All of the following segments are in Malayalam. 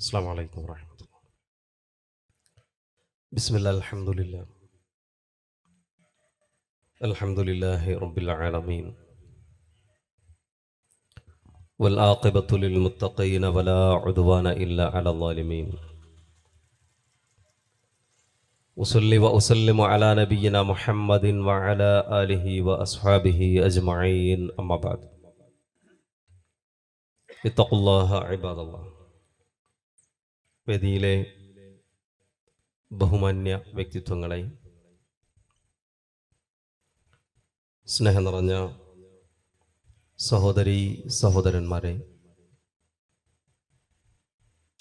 السلام عليكم ورحمة الله. بسم الله الحمد لله رب العالمين، والعاقبة للمتقين ولا عدوان إلا على الظالمين. أصلي وأسلم على نبينا محمد وعلى آله وأصحابه أجمعين، أما بعد. اتقوا الله عباد الله. വേദിയിലെ ബഹുമാന്യ വ്യക്തിത്വങ്ങളെ, സ്നേഹം നിറഞ്ഞ സഹോദരീ സഹോദരന്മാരെ,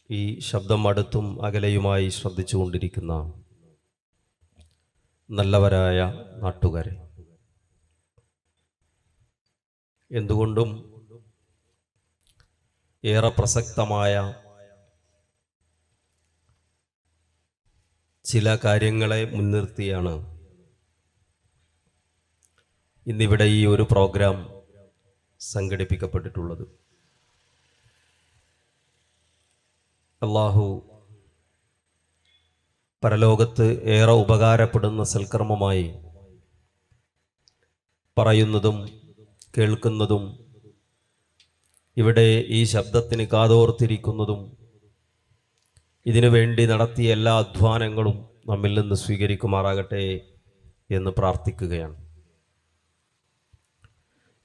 ഈ ശബ്ദം അടുത്തും അകലെയുമായി ശ്രദ്ധിച്ചുകൊണ്ടിരിക്കുന്ന നല്ലവരായ നാട്ടുകാരെ, എന്തുകൊണ്ടും ഏറെ പ്രസക്തമായ ചില കാര്യങ്ങളെ മുൻനിർത്തിയാണ് ഇന്നിവിടെ ഈ ഒരു പ്രോഗ്രാം സംഘടിപ്പിക്കപ്പെട്ടിട്ടുള്ളത്. അല്ലാഹു പരലോകത്ത് ഏറെ ഉപകാരപ്പെടുന്ന സൽക്കർമ്മമായി പറയുന്നതും കേൾക്കുന്നതും ഇവിടെ ഈ ശബ്ദത്തിന് കാതോർത്തിരിക്കുന്നതും ഇതിനു വേണ്ടി നടത്തിയ എല്ലാ അധ്വാനങ്ങളും നമ്മിൽ നിന്ന് സ്വീകരിക്കുമാറാകട്ടെ എന്ന് പ്രാർത്ഥിക്കുകയാണ്.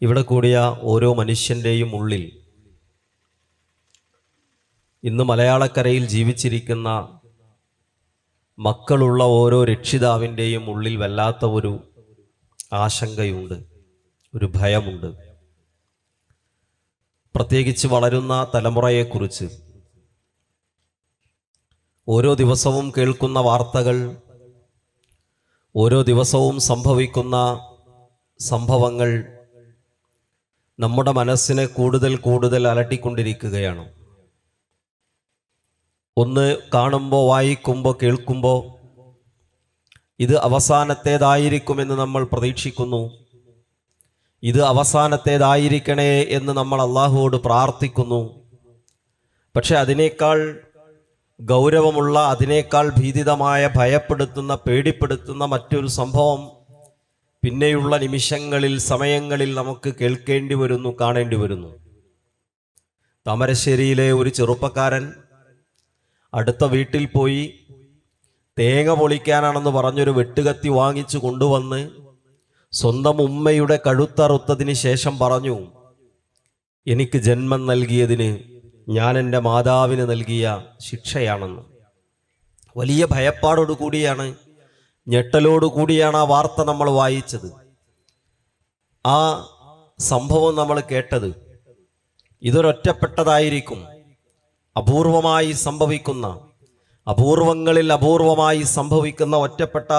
ഇവിടെ കൂടിയ ഓരോ മനുഷ്യൻ്റെയും ഉള്ളിൽ ഇന്ന് മലയാളക്കരയിൽ ജീവിച്ചിരിക്കുന്ന മക്കളുള്ള ഓരോ രക്ഷിതാവിൻ്റെയും ഉള്ളിൽ വല്ലാത്ത ഒരു ആശങ്കയുണ്ട്, ഒരു ഭയമുണ്ട്. പ്രത്യേകിച്ച് വളരുന്ന തലമുറയെക്കുറിച്ച് ഓരോ ദിവസവും കേൾക്കുന്ന വാർത്തകൾ, ഓരോ ദിവസവും സംഭവിക്കുന്ന സംഭവങ്ങൾ നമ്മുടെ മനസ്സിനെ കൂടുതൽ കൂടുതൽ അലട്ടിക്കൊണ്ടിരിക്കുകയാണ്. ഒന്ന് കാണുമ്പോൾ, വായിക്കുമ്പോൾ, കേൾക്കുമ്പോൾ ഇത് അവസാനത്തേതായിരിക്കുമെന്ന് നമ്മൾ പ്രതീക്ഷിക്കുന്നു. ഇത് അവസാനത്തേതായിരിക്കണേ എന്ന് നമ്മൾ അള്ളാഹുവോട് പ്രാർത്ഥിക്കുന്നു. പക്ഷെ അതിനേക്കാൾ ഗൗരവമുള്ള, അതിനേക്കാൾ ഭീതിതമായ, ഭയപ്പെടുത്തുന്ന, പേടിപ്പെടുത്തുന്ന മറ്റൊരു സംഭവം പിന്നെയുള്ള നിമിഷങ്ങളിൽ, സമയങ്ങളിൽ നമുക്ക് കേൾക്കേണ്ടി വരുന്നു, കാണേണ്ടി വരുന്നു. താമരശ്ശേരിയിലെ ഒരു ചെറുപ്പക്കാരൻ അടുത്ത വീട്ടിൽ പോയി തേങ്ങ പൊളിക്കാനാണെന്ന് പറഞ്ഞൊരു വെട്ടുകത്തി വാങ്ങിച്ചു കൊണ്ടുവന്ന് സ്വന്തം ഉമ്മയുടെ കഴുത്തറുത്തതിന് ശേഷം പറഞ്ഞു, എനിക്ക് ജന്മം നൽകിയതിന് ഞാൻ എൻ്റെ മാതാവിന് നൽകിയ ശിക്ഷയാണെന്ന്. വലിയ ഭയപ്പാടോടു കൂടിയാണ്, ഞെട്ടലോടുകൂടിയാണ് ആ വാർത്ത നമ്മൾ വായിച്ചത്, ആ സംഭവം നമ്മൾ കേട്ടത്. ഇതൊരൊറ്റപ്പെട്ടതായിരിക്കും, അപൂർവമായി സംഭവിക്കുന്ന, അപൂർവങ്ങളിൽ അപൂർവമായി സംഭവിക്കുന്ന ഒറ്റപ്പെട്ട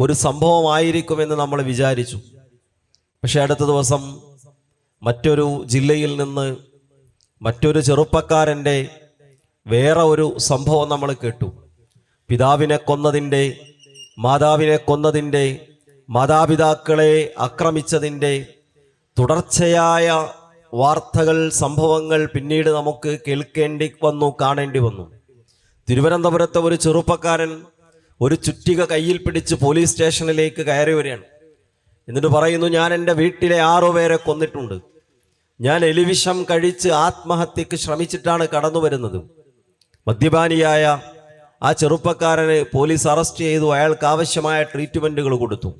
ഒരു സംഭവമായിരിക്കുമെന്ന് നമ്മൾ വിചാരിച്ചു. പക്ഷെ അടുത്ത ദിവസം മറ്റൊരു ജില്ലയിൽ നിന്ന് മറ്റൊരു ചെറുപ്പക്കാരൻ്റെ വേറെ ഒരു സംഭവം നമ്മൾ കേട്ടു. പിതാവിനെ കൊന്നതിൻ്റെ, മാതാവിനെ കൊന്നതിൻ്റെ, മാതാപിതാക്കളെ ആക്രമിച്ചതിൻ്റെ തുടർച്ചയായ വാർത്തകൾ, സംഭവങ്ങൾ പിന്നീട് നമുക്ക് കേൾക്കേണ്ടി വന്നു, കാണേണ്ടി വന്നു. തിരുവനന്തപുരത്തെ ഒരു ചെറുപ്പക്കാരൻ ഒരു ചുറ്റിക കയ്യിൽ പിടിച്ച് പോലീസ് സ്റ്റേഷനിലേക്ക് കയറി വരികയാണ്. എന്നിട്ട് പറയുന്നു, ഞാൻ എൻ്റെ വീട്ടിലെ 6 പേരെ കൊന്നിട്ടുണ്ട്, ഞാൻ എലിവിഷം കഴിച്ച് ആത്മഹത്യക്ക് ശ്രമിച്ചിട്ടാണ് കടന്നു വരുന്നത്. മദ്യപാനിയായ ആ ചെറുപ്പക്കാരനെ പോലീസ് അറസ്റ്റ് ചെയ്തു, അയാൾക്ക് ആവശ്യമായ ട്രീറ്റ്മെൻറ്റുകൾ കൊടുത്തു.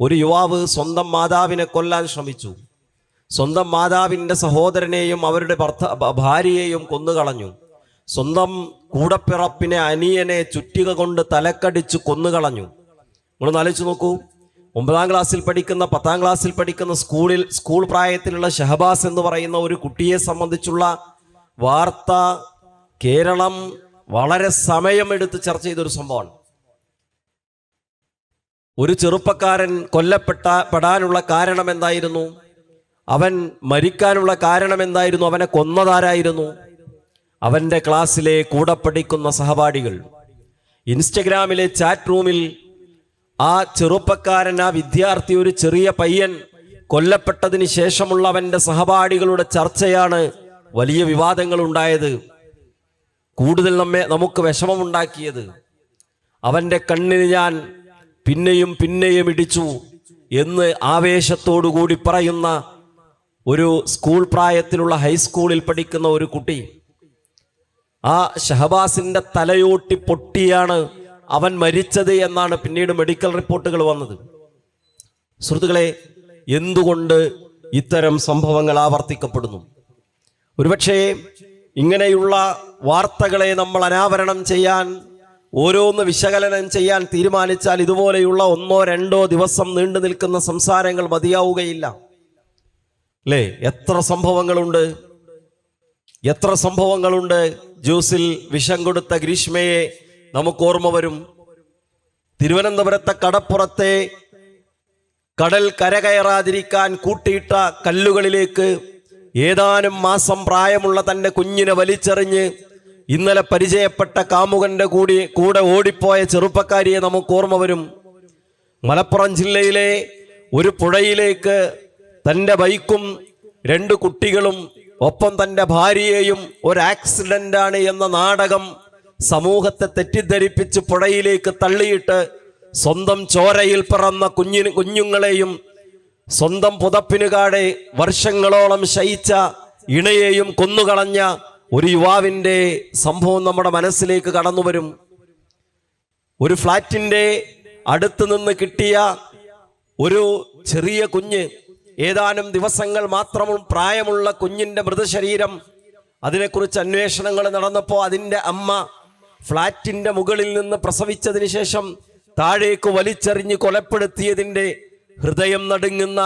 ഒരു യുവാവ് സ്വന്തം മാതാവിനെ കൊല്ലാൻ ശ്രമിച്ചു, സ്വന്തം മാതാവിൻ്റെ സഹോദരനെയും അവരുടെ ഭാര്യയെയും കൊന്നുകളഞ്ഞു. സ്വന്തം കൂടപ്പിറപ്പിനെ, അനിയനെ ചുറ്റിക കൊണ്ട് തലക്കടിച്ച് കൊന്നുകളഞ്ഞു. നിങ്ങളൊന്ന് ആലോചിച്ച് നോക്കൂ. 9ാം ക്ലാസ്സിൽ പഠിക്കുന്ന, 10ാം ക്ലാസ്സിൽ പഠിക്കുന്ന സ്കൂൾ പ്രായത്തിലുള്ള ഷഹബാസ് എന്ന് പറയുന്ന ഒരു കുട്ടിയെ സംബന്ധിച്ചുള്ള വാർത്ത കേരളം വളരെ സമയമെടുത്ത് ചർച്ച ചെയ്തൊരു സംഭവമാണ്. ഒരു ചെറുപ്പക്കാരൻ കൊല്ലപ്പെടാനുള്ള കാരണം എന്തായിരുന്നു? അവൻ മരിക്കാനുള്ള കാരണം എന്തായിരുന്നു? അവനെ കൊന്നതാരായിരുന്നു? അവൻ്റെ ക്ലാസ്സിലെ കൂടെ പഠിക്കുന്ന സഹപാഠികൾ. ഇൻസ്റ്റഗ്രാമിലെ ചാറ്റ് റൂമിൽ ആ ചെറുപ്പക്കാരൻ, ആ വിദ്യാർത്ഥി, ഒരു ചെറിയ പയ്യൻ കൊല്ലപ്പെട്ടതിന് ശേഷമുള്ള അവൻ്റെ സഹപാഠികളുടെ ചർച്ചയാണ് വലിയ വിവാദങ്ങൾ ഉണ്ടായത്. കൂടുതൽ നമുക്ക് വിഷമമുണ്ടാക്കിയത്. അവൻ്റെ കണ്ണിന് ഞാൻ പിന്നെയും പിന്നെയും ഇടിച്ചു എന്ന് ആവേശത്തോടുകൂടി പറയുന്ന ഒരു സ്കൂൾ പ്രായത്തിലുള്ള ഹൈസ്കൂളിൽ പഠിക്കുന്ന ഒരു കുട്ടി. ആ ഷഹബാസിന്റെ തലയോട്ടി പൊട്ടിയാണ് അവൻ മരിച്ചത് എന്നാണ് പിന്നീട് മെഡിക്കൽ റിപ്പോർട്ടുകൾ വന്നത്. സുഹൃത്തുക്കളെ, എന്തുകൊണ്ട് ഇത്തരം സംഭവങ്ങൾ ആവർത്തിക്കപ്പെടുന്നു? ഒരുപക്ഷേ ഇങ്ങനെയുള്ള വാർത്തകളെ നമ്മൾ അനാവരണം ചെയ്യാൻ, ഓരോന്ന് വിശകലനം ചെയ്യാൻ തീരുമാനിച്ചാൽ ഇതുപോലെയുള്ള 1-2 ദിവസം നീണ്ടു നിൽക്കുന്ന സംസാരങ്ങൾ മതിയാവുകയില്ല, അല്ലേ? എത്ര സംഭവങ്ങളുണ്ട്. ജ്യൂസിൽ വിഷം കൊടുത്ത ഗ്രീഷ്മയെ നമുക്ക് ഓർമ്മ വരും. തിരുവനന്തപുരത്തെ കടപ്പുറത്തെ കടൽ കരകയറാതിരിക്കാൻ കൂട്ടിയിട്ട കല്ലുകളിലേക്ക് ഏതാനും മാസം പ്രായമുള്ള തൻ്റെ കുഞ്ഞിനെ വലിച്ചെറിഞ്ഞ് ഇന്നലെ പരിചയപ്പെട്ട കാമുകന്റെ കൂടെ ഓടിപ്പോയ ചെറുപ്പക്കാരിയെ നമുക്ക് ഓർമ്മ വരും. മലപ്പുറം ജില്ലയിലെ ഒരു പുഴയിലേക്ക് തൻ്റെ ബൈക്കും 2 കുട്ടികളും ഒപ്പം തൻ്റെ ഭാര്യയെയും ഒരു ആക്സിഡന്റാണ് എന്ന നാടകം സമൂഹത്തെ തെറ്റിദ്ധരിപ്പിച്ച് പുഴയിലേക്ക് തള്ളിയിട്ട് സ്വന്തം ചോരയിൽ പിറന്ന കുഞ്ഞുങ്ങളെയും സ്വന്തം പുതപ്പിനുകാടെ വർഷങ്ങളോളം ശയിച്ച ഇണയെയും കൊന്നുകളഞ്ഞ ഒരു യുവാവിൻ്റെ സംഭവം നമ്മുടെ മനസ്സിലേക്ക് കടന്നു വരും. ഒരു ഫ്ലാറ്റിൻ്റെ അടുത്ത് നിന്ന് കിട്ടിയ ഒരു ചെറിയ കുഞ്ഞ്, ഏതാനും ദിവസങ്ങൾ മാത്രം പ്രായമുള്ള കുഞ്ഞിൻ്റെ മൃതശരീരം, അതിനെക്കുറിച്ച് അന്വേഷണങ്ങൾ നടന്നപ്പോൾ അതിൻ്റെ അമ്മ ഫ്ലാറ്റിൻ്റെ മുകളിൽ നിന്ന് പ്രസവിച്ചതിന് ശേഷം താഴേക്ക് വലിച്ചെറിഞ്ഞ് കൊലപ്പെടുത്തിയതിൻ്റെ ഹൃദയം നടുങ്ങുന്ന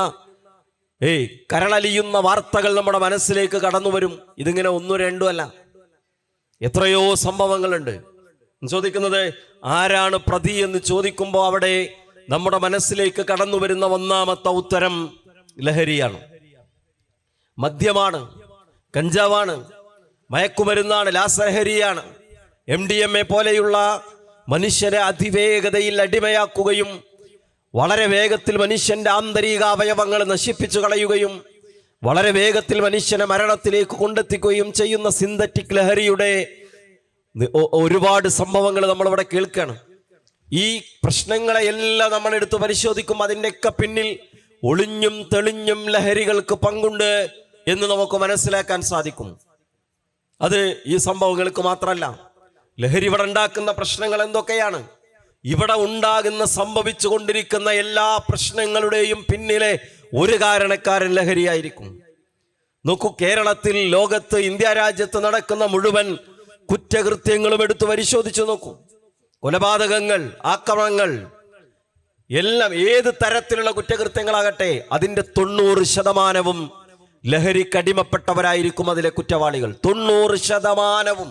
കരളലിയുന്ന വാർത്തകൾ നമ്മുടെ മനസ്സിലേക്ക് കടന്നു വരും. ഇതിങ്ങനെ 1-2 അല്ല, എത്രയോ സംഭവങ്ങളുണ്ട്. ചോദിക്കുന്നത് ആരാണ് പ്രതി എന്ന് ചോദിക്കുമ്പോൾ അവിടെ നമ്മുടെ മനസ്സിലേക്ക് കടന്നു വരുന്ന ഒന്നാമത്തെ ഉത്തരം ലഹരിയാണ്, മദ്യമാണ്, കഞ്ചാവാണ്, മയക്കുമരുന്നാണ്, ലാസലഹരിയാണ്. MDMA പോലെയുള്ള മനുഷ്യരെ അതിവേഗതയിൽ അടിമയാക്കുകയും വളരെ വേഗത്തിൽ മനുഷ്യന്റെ ആന്തരിക അവയവങ്ങൾ നശിപ്പിച്ചു കളയുകയും വളരെ വേഗത്തിൽ മനുഷ്യനെ മരണത്തിലേക്ക് കൊണ്ടെത്തിക്കുകയും ചെയ്യുന്ന സിന്തറ്റിക് ലഹരിയുടെ ഒരുപാട് സംഭവങ്ങൾ നമ്മളിവിടെ കേൾക്കുകയാണ്. ഈ പ്രശ്നങ്ങളെ എല്ലാം നമ്മൾ എടുത്ത് പരിശോധിക്കും. അതിൻ്റെയൊക്കെ പിന്നിൽ ഒളിഞ്ഞും തെളിഞ്ഞും ലഹരികൾക്ക് പങ്കുണ്ട് എന്ന് നമുക്ക് മനസ്സിലാക്കാൻ സാധിക്കും. അത് ഈ സംഭവങ്ങൾക്ക് മാത്രമല്ല, ലഹരി ഇവിടെ ഉണ്ടാക്കുന്ന പ്രശ്നങ്ങൾ എന്തൊക്കെയാണ്? ഇവിടെ സംഭവിച്ചു കൊണ്ടിരിക്കുന്ന എല്ലാ പ്രശ്നങ്ങളുടെയും പിന്നിലെ ഒരു കാരണക്കാരൻ ലഹരിയായിരിക്കും. നോക്കൂ, കേരളത്തിൽ, ലോകത്ത്, ഇന്ത്യ രാജ്യത്ത് നടക്കുന്ന മുഴുവൻ കുറ്റകൃത്യങ്ങളും എടുത്തു പരിശോധിച്ചു നോക്കൂ. കൊലപാതകങ്ങൾ, ആക്രമണങ്ങൾ, എല്ലാം ഏത് തരത്തിലുള്ള കുറ്റകൃത്യങ്ങളാകട്ടെ അതിൻ്റെ 90% ലഹരിക്കടിമപ്പെട്ടവരായിരിക്കും. അതിലെ കുറ്റവാളികൾ 90%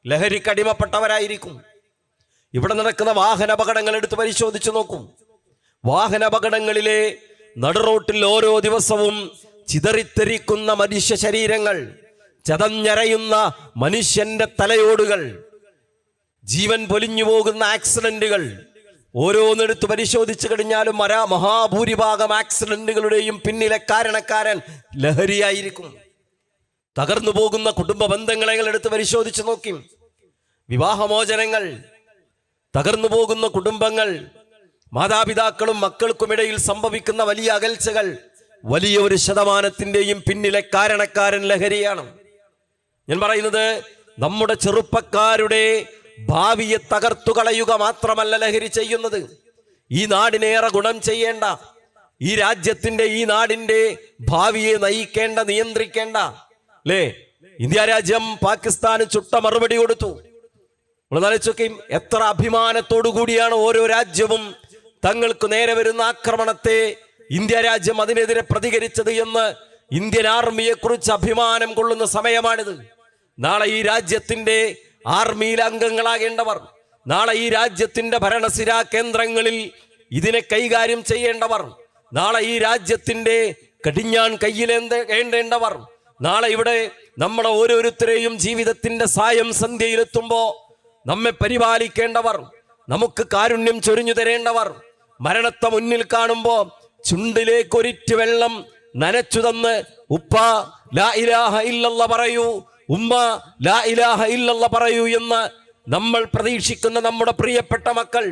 ലഹരിക്കടിമപ്പെട്ടവരായിരിക്കും. ഇവിടെ നടക്കുന്ന വാഹനാപകടങ്ങൾ എടുത്ത് പരിശോധിച്ചു നോക്കും. വാഹനാപകടങ്ങളിലെ നടുറോട്ടിൽ ഓരോ ദിവസവും ചിതറിത്തെറിക്കുന്ന മനുഷ്യ ശരീരങ്ങൾ, ചതഞ്ഞരയുന്ന മനുഷ്യന്റെ തലയോടുകൾ, ജീവൻ പൊലിഞ്ഞു പോകുന്ന ആക്സിഡന്റുകൾ, ഓരോന്നെടുത്ത് പരിശോധിച്ചു കഴിഞ്ഞാലും മഹാഭൂരിഭാഗം ആക്സിഡന്റുകളുടെയും പിന്നിലെ കാരണക്കാരൻ ലഹരിയായിരിക്കും. തകർന്നു പോകുന്ന കുടുംബ ബന്ധങ്ങളെ എടുത്ത് പരിശോധിച്ചു നോക്കി. വിവാഹമോചനങ്ങൾ, തകർന്നു പോകുന്ന കുടുംബങ്ങൾ, മാതാപിതാക്കളും മക്കൾക്കുമിടയിൽ സംഭവിക്കുന്ന വലിയ അകൽച്ചകൾ, വലിയ ഒരു ശതമാനത്തിൻ്റെയും പിന്നിലെ കാരണക്കാരൻ ലഹരിയാണ്. ഞാൻ പറയുന്നത് നമ്മുടെ ചെറുപ്പക്കാരുടെ ഭാവിയെ തകർത്തു കളയുക മാത്രമല്ല ലഹരി ചെയ്യുന്നത്. ഈ നാടിനേറെ ഗുണം ചെയ്യേണ്ട, ഈ രാജ്യത്തിന്റെ, ഈ നാടിന്റെ ഭാവിയെ നയിക്കേണ്ട, നിയന്ത്രിക്കേണ്ട, അല്ലേ? ഇന്ത്യ രാജ്യം പാകിസ്ഥാന് ചുട്ട മറുപടി കൊടുത്തു. നമ്മളാലോചിക്കും, എത്ര അഭിമാനത്തോടു കൂടിയാണ് ഓരോ രാജ്യവും തങ്ങൾക്ക് നേരെ വരുന്ന ആക്രമണത്തെ ഇന്ത്യ രാജ്യം അതിനെതിരെ പ്രതികരിച്ചത് എന്ന് ഇന്ത്യൻ ആർമിയെ കുറിച്ച് അഭിമാനം കൊള്ളുന്ന സമയമാണിത്. നാളെ ഈ രാജ്യത്തിന്റെ ആർമിയിലെ അംഗങ്ങളാകേണ്ടവർ, നാളെ ഈ രാജ്യത്തിന്റെ ഭരണസിരാ കേന്ദ്രങ്ങളിൽ ഇതിനെ കൈകാര്യം ചെയ്യേണ്ടവർ, നാളെ ഈ രാജ്യത്തിന്റെ കടിഞ്ഞാൺ കയ്യിലേന്തേണ്ടവർ, നാളെ ഇവിടെ നമ്മളെ ഓരോരുത്തരെയും ജീവിതത്തിന്റെ സായം സന്ധ്യയിലെത്തുമ്പോ നമ്മെ പരിപാലിക്കേണ്ടവർ, നമുക്ക് കാരുണ്യം ചൊരിഞ്ഞു തരേണ്ടവർ, മരണത്തെ മുന്നിൽ കാണുമ്പോ ചുണ്ടിലേക്ക് ഒരിറ്റ് വെള്ളം നനച്ചു തന്ന് ഉപ്പ ലാ ഇലാഹ ഇല്ലല്ലാഹ് പറയൂ, ഉമ്മ ലാ ഇലാഹ ഇല്ലല്ലാഹ് പറയൂ എന്ന് നമ്മൾ പ്രതീക്ഷിക്കുന്ന നമ്മുടെ പ്രിയപ്പെട്ട മക്കൾ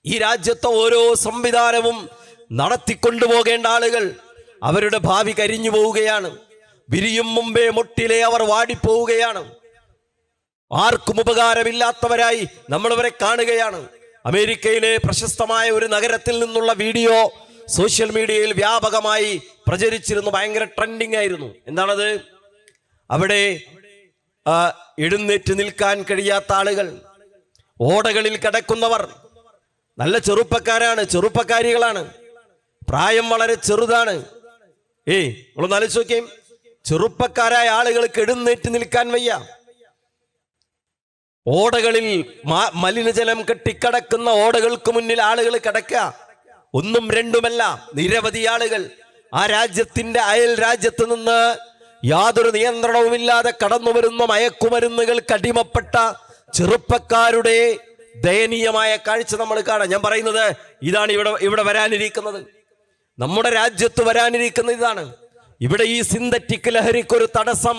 ഈ രാജ്യത്തെ ഓരോ സംവിധാനവും നടത്തിക്കൊണ്ടുപോകേണ്ട ആളുകൾ അവരുടെ ഭാവി കരിഞ്ഞു പോവുകയാണ്. വിരിയും മുമ്പേ മൊട്ടിലെ അവർ വാടിപ്പോവുകയാണ്. ആർക്കും ഉപകാരമില്ലാത്തവരായി നമ്മളവരെ കാണുകയാണ്. അമേരിക്കയിലെ പ്രശസ്തമായ ഒരു നഗരത്തിൽ നിന്നുള്ള വീഡിയോ സോഷ്യൽ മീഡിയയിൽ വ്യാപകമായി പ്രചരിച്ചിരുന്നു. ഭയങ്കര ട്രെൻഡിങ് ആയിരുന്നു. എന്താണത്? അവിടെ എഴുന്നേറ്റ് നിൽക്കാൻ കഴിയാത്ത ആളുകൾ, ഓടകളിൽ കിടക്കുന്നവർ, നല്ല ചെറുപ്പക്കാരാണ്, ചെറുപ്പക്കാരികളാണ്, പ്രായം വളരെ ചെറുതാണ്. നിങ്ങളൊന്ന് ആലോചിച്ച് നോക്കിയും, ചെറുപ്പക്കാരായ ആളുകൾക്ക് എഴുന്നേറ്റ് നിൽക്കാൻ വയ്യ. ഓടകളിൽ മലിനജലം കെട്ടിക്കിടക്കുന്ന ഓടകൾക്ക് മുന്നിൽ ആളുകൾ കിടക്കുക. ഒന്നും രണ്ടുമല്ല, നിരവധി ആളുകൾ ആ രാജ്യത്തിന്റെ അയൽ രാജ്യത്ത് നിന്ന് യാതൊരു നിയന്ത്രണവുമില്ലാതെ കടന്നു വരുന്ന മയക്കുമരുന്നുകൾക്ക് അടിമപ്പെട്ട ചെറുപ്പക്കാരുടെ ദയനീയമായ കാഴ്ച നമ്മൾ കാണാം. ഞാൻ പറയുന്നത് ഇതാണ് ഇവിടെ വരാനിരിക്കുന്നത്. നമ്മുടെ രാജ്യത്ത് വരാനിരിക്കുന്നത് ഇതാണ്. ഇവിടെ ഈ സിന്തറ്റിക് ലഹരിക്കൊരു തടസ്സം,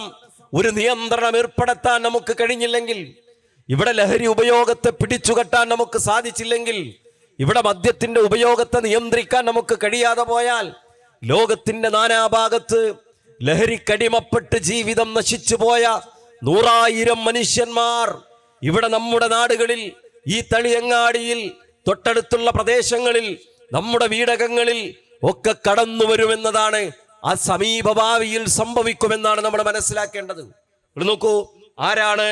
ഒരു നിയന്ത്രണം ഏർപ്പെടുത്താൻ നമുക്ക് കഴിഞ്ഞില്ലെങ്കിൽ, ഇവിടെ ലഹരി ഉപയോഗത്തെ പിടിച്ചുകെട്ടാൻ നമുക്ക് സാധിച്ചില്ലെങ്കിൽ, ഇവിടെ മദ്യത്തിന്റെ ഉപയോഗത്തെ നിയന്ത്രിക്കാൻ നമുക്ക് കഴിയാതെ പോയാൽ, ലോകത്തിന്റെ നാനാഭാഗത്ത് ലഹരിക്കടിമപ്പെട്ട് ജീവിതം നശിച്ചു പോയ 100,000 മനുഷ്യന്മാർ ഇവിടെ നമ്മുടെ നാടുകളിൽ, ഈ തളിയങ്ങാടിയിൽ, തൊട്ടടുത്തുള്ള പ്രദേശങ്ങളിൽ, നമ്മുടെ വീടകങ്ങളിൽ ഒക്കെ കടന്നു വരുമെന്നതാണ്, ആ സമീപഭാവിയിൽ സംഭവിക്കുമെന്നാണ് നമ്മൾ മനസ്സിലാക്കേണ്ടത്. ഇവിടെ നോക്കൂ, ആരാണ്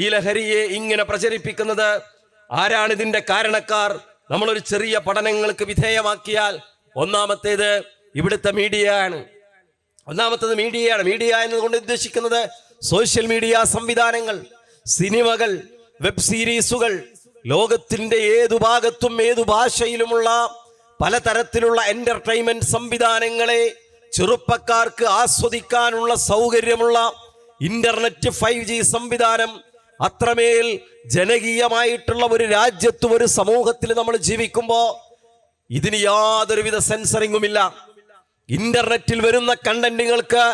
ഈ ലഹരിയെ ഇങ്ങനെ പ്രചരിപ്പിക്കുന്നത്? ആരാണ് ഇതിന്റെ കാരണക്കാർ? നമ്മളൊരു ചെറിയ പഠനങ്ങൾക്ക് വിധേയമാക്കിയാൽ ഒന്നാമത്തേത് ഇവിടുത്തെ മീഡിയയാണ്. മീഡിയ എന്നതുകൊണ്ട് ഉദ്ദേശിക്കുന്നത് സോഷ്യൽ മീഡിയ സംവിധാനങ്ങൾ, സിനിമകൾ, വെബ് സീരീസുകൾ, ലോകത്തിന്റെ ഏതു ഭാഗത്തും ഏതു ഭാഷയിലുമുള്ള പലതരത്തിലുള്ള എന്റർടൈൻമെന്റ് സംവിധാനങ്ങളെ ചെറുപ്പക്കാർക്ക് ആസ്വദിക്കാനുള്ള സൗകര്യമുള്ള ഇന്റർനെറ്റ് 5G സംവിധാനം അത്രമേൽ ജനകീയമായിട്ടുള്ള ഒരു രാജ്യത്തും ഒരു സമൂഹത്തിൽ നമ്മൾ ജീവിക്കുമ്പോൾ ഇതിന് യാതൊരുവിധ സെൻസറിങ്ങുമില്ല. ഇന്റർനെറ്റിൽ വരുന്ന കണ്ടന്റുകൾക്ക്,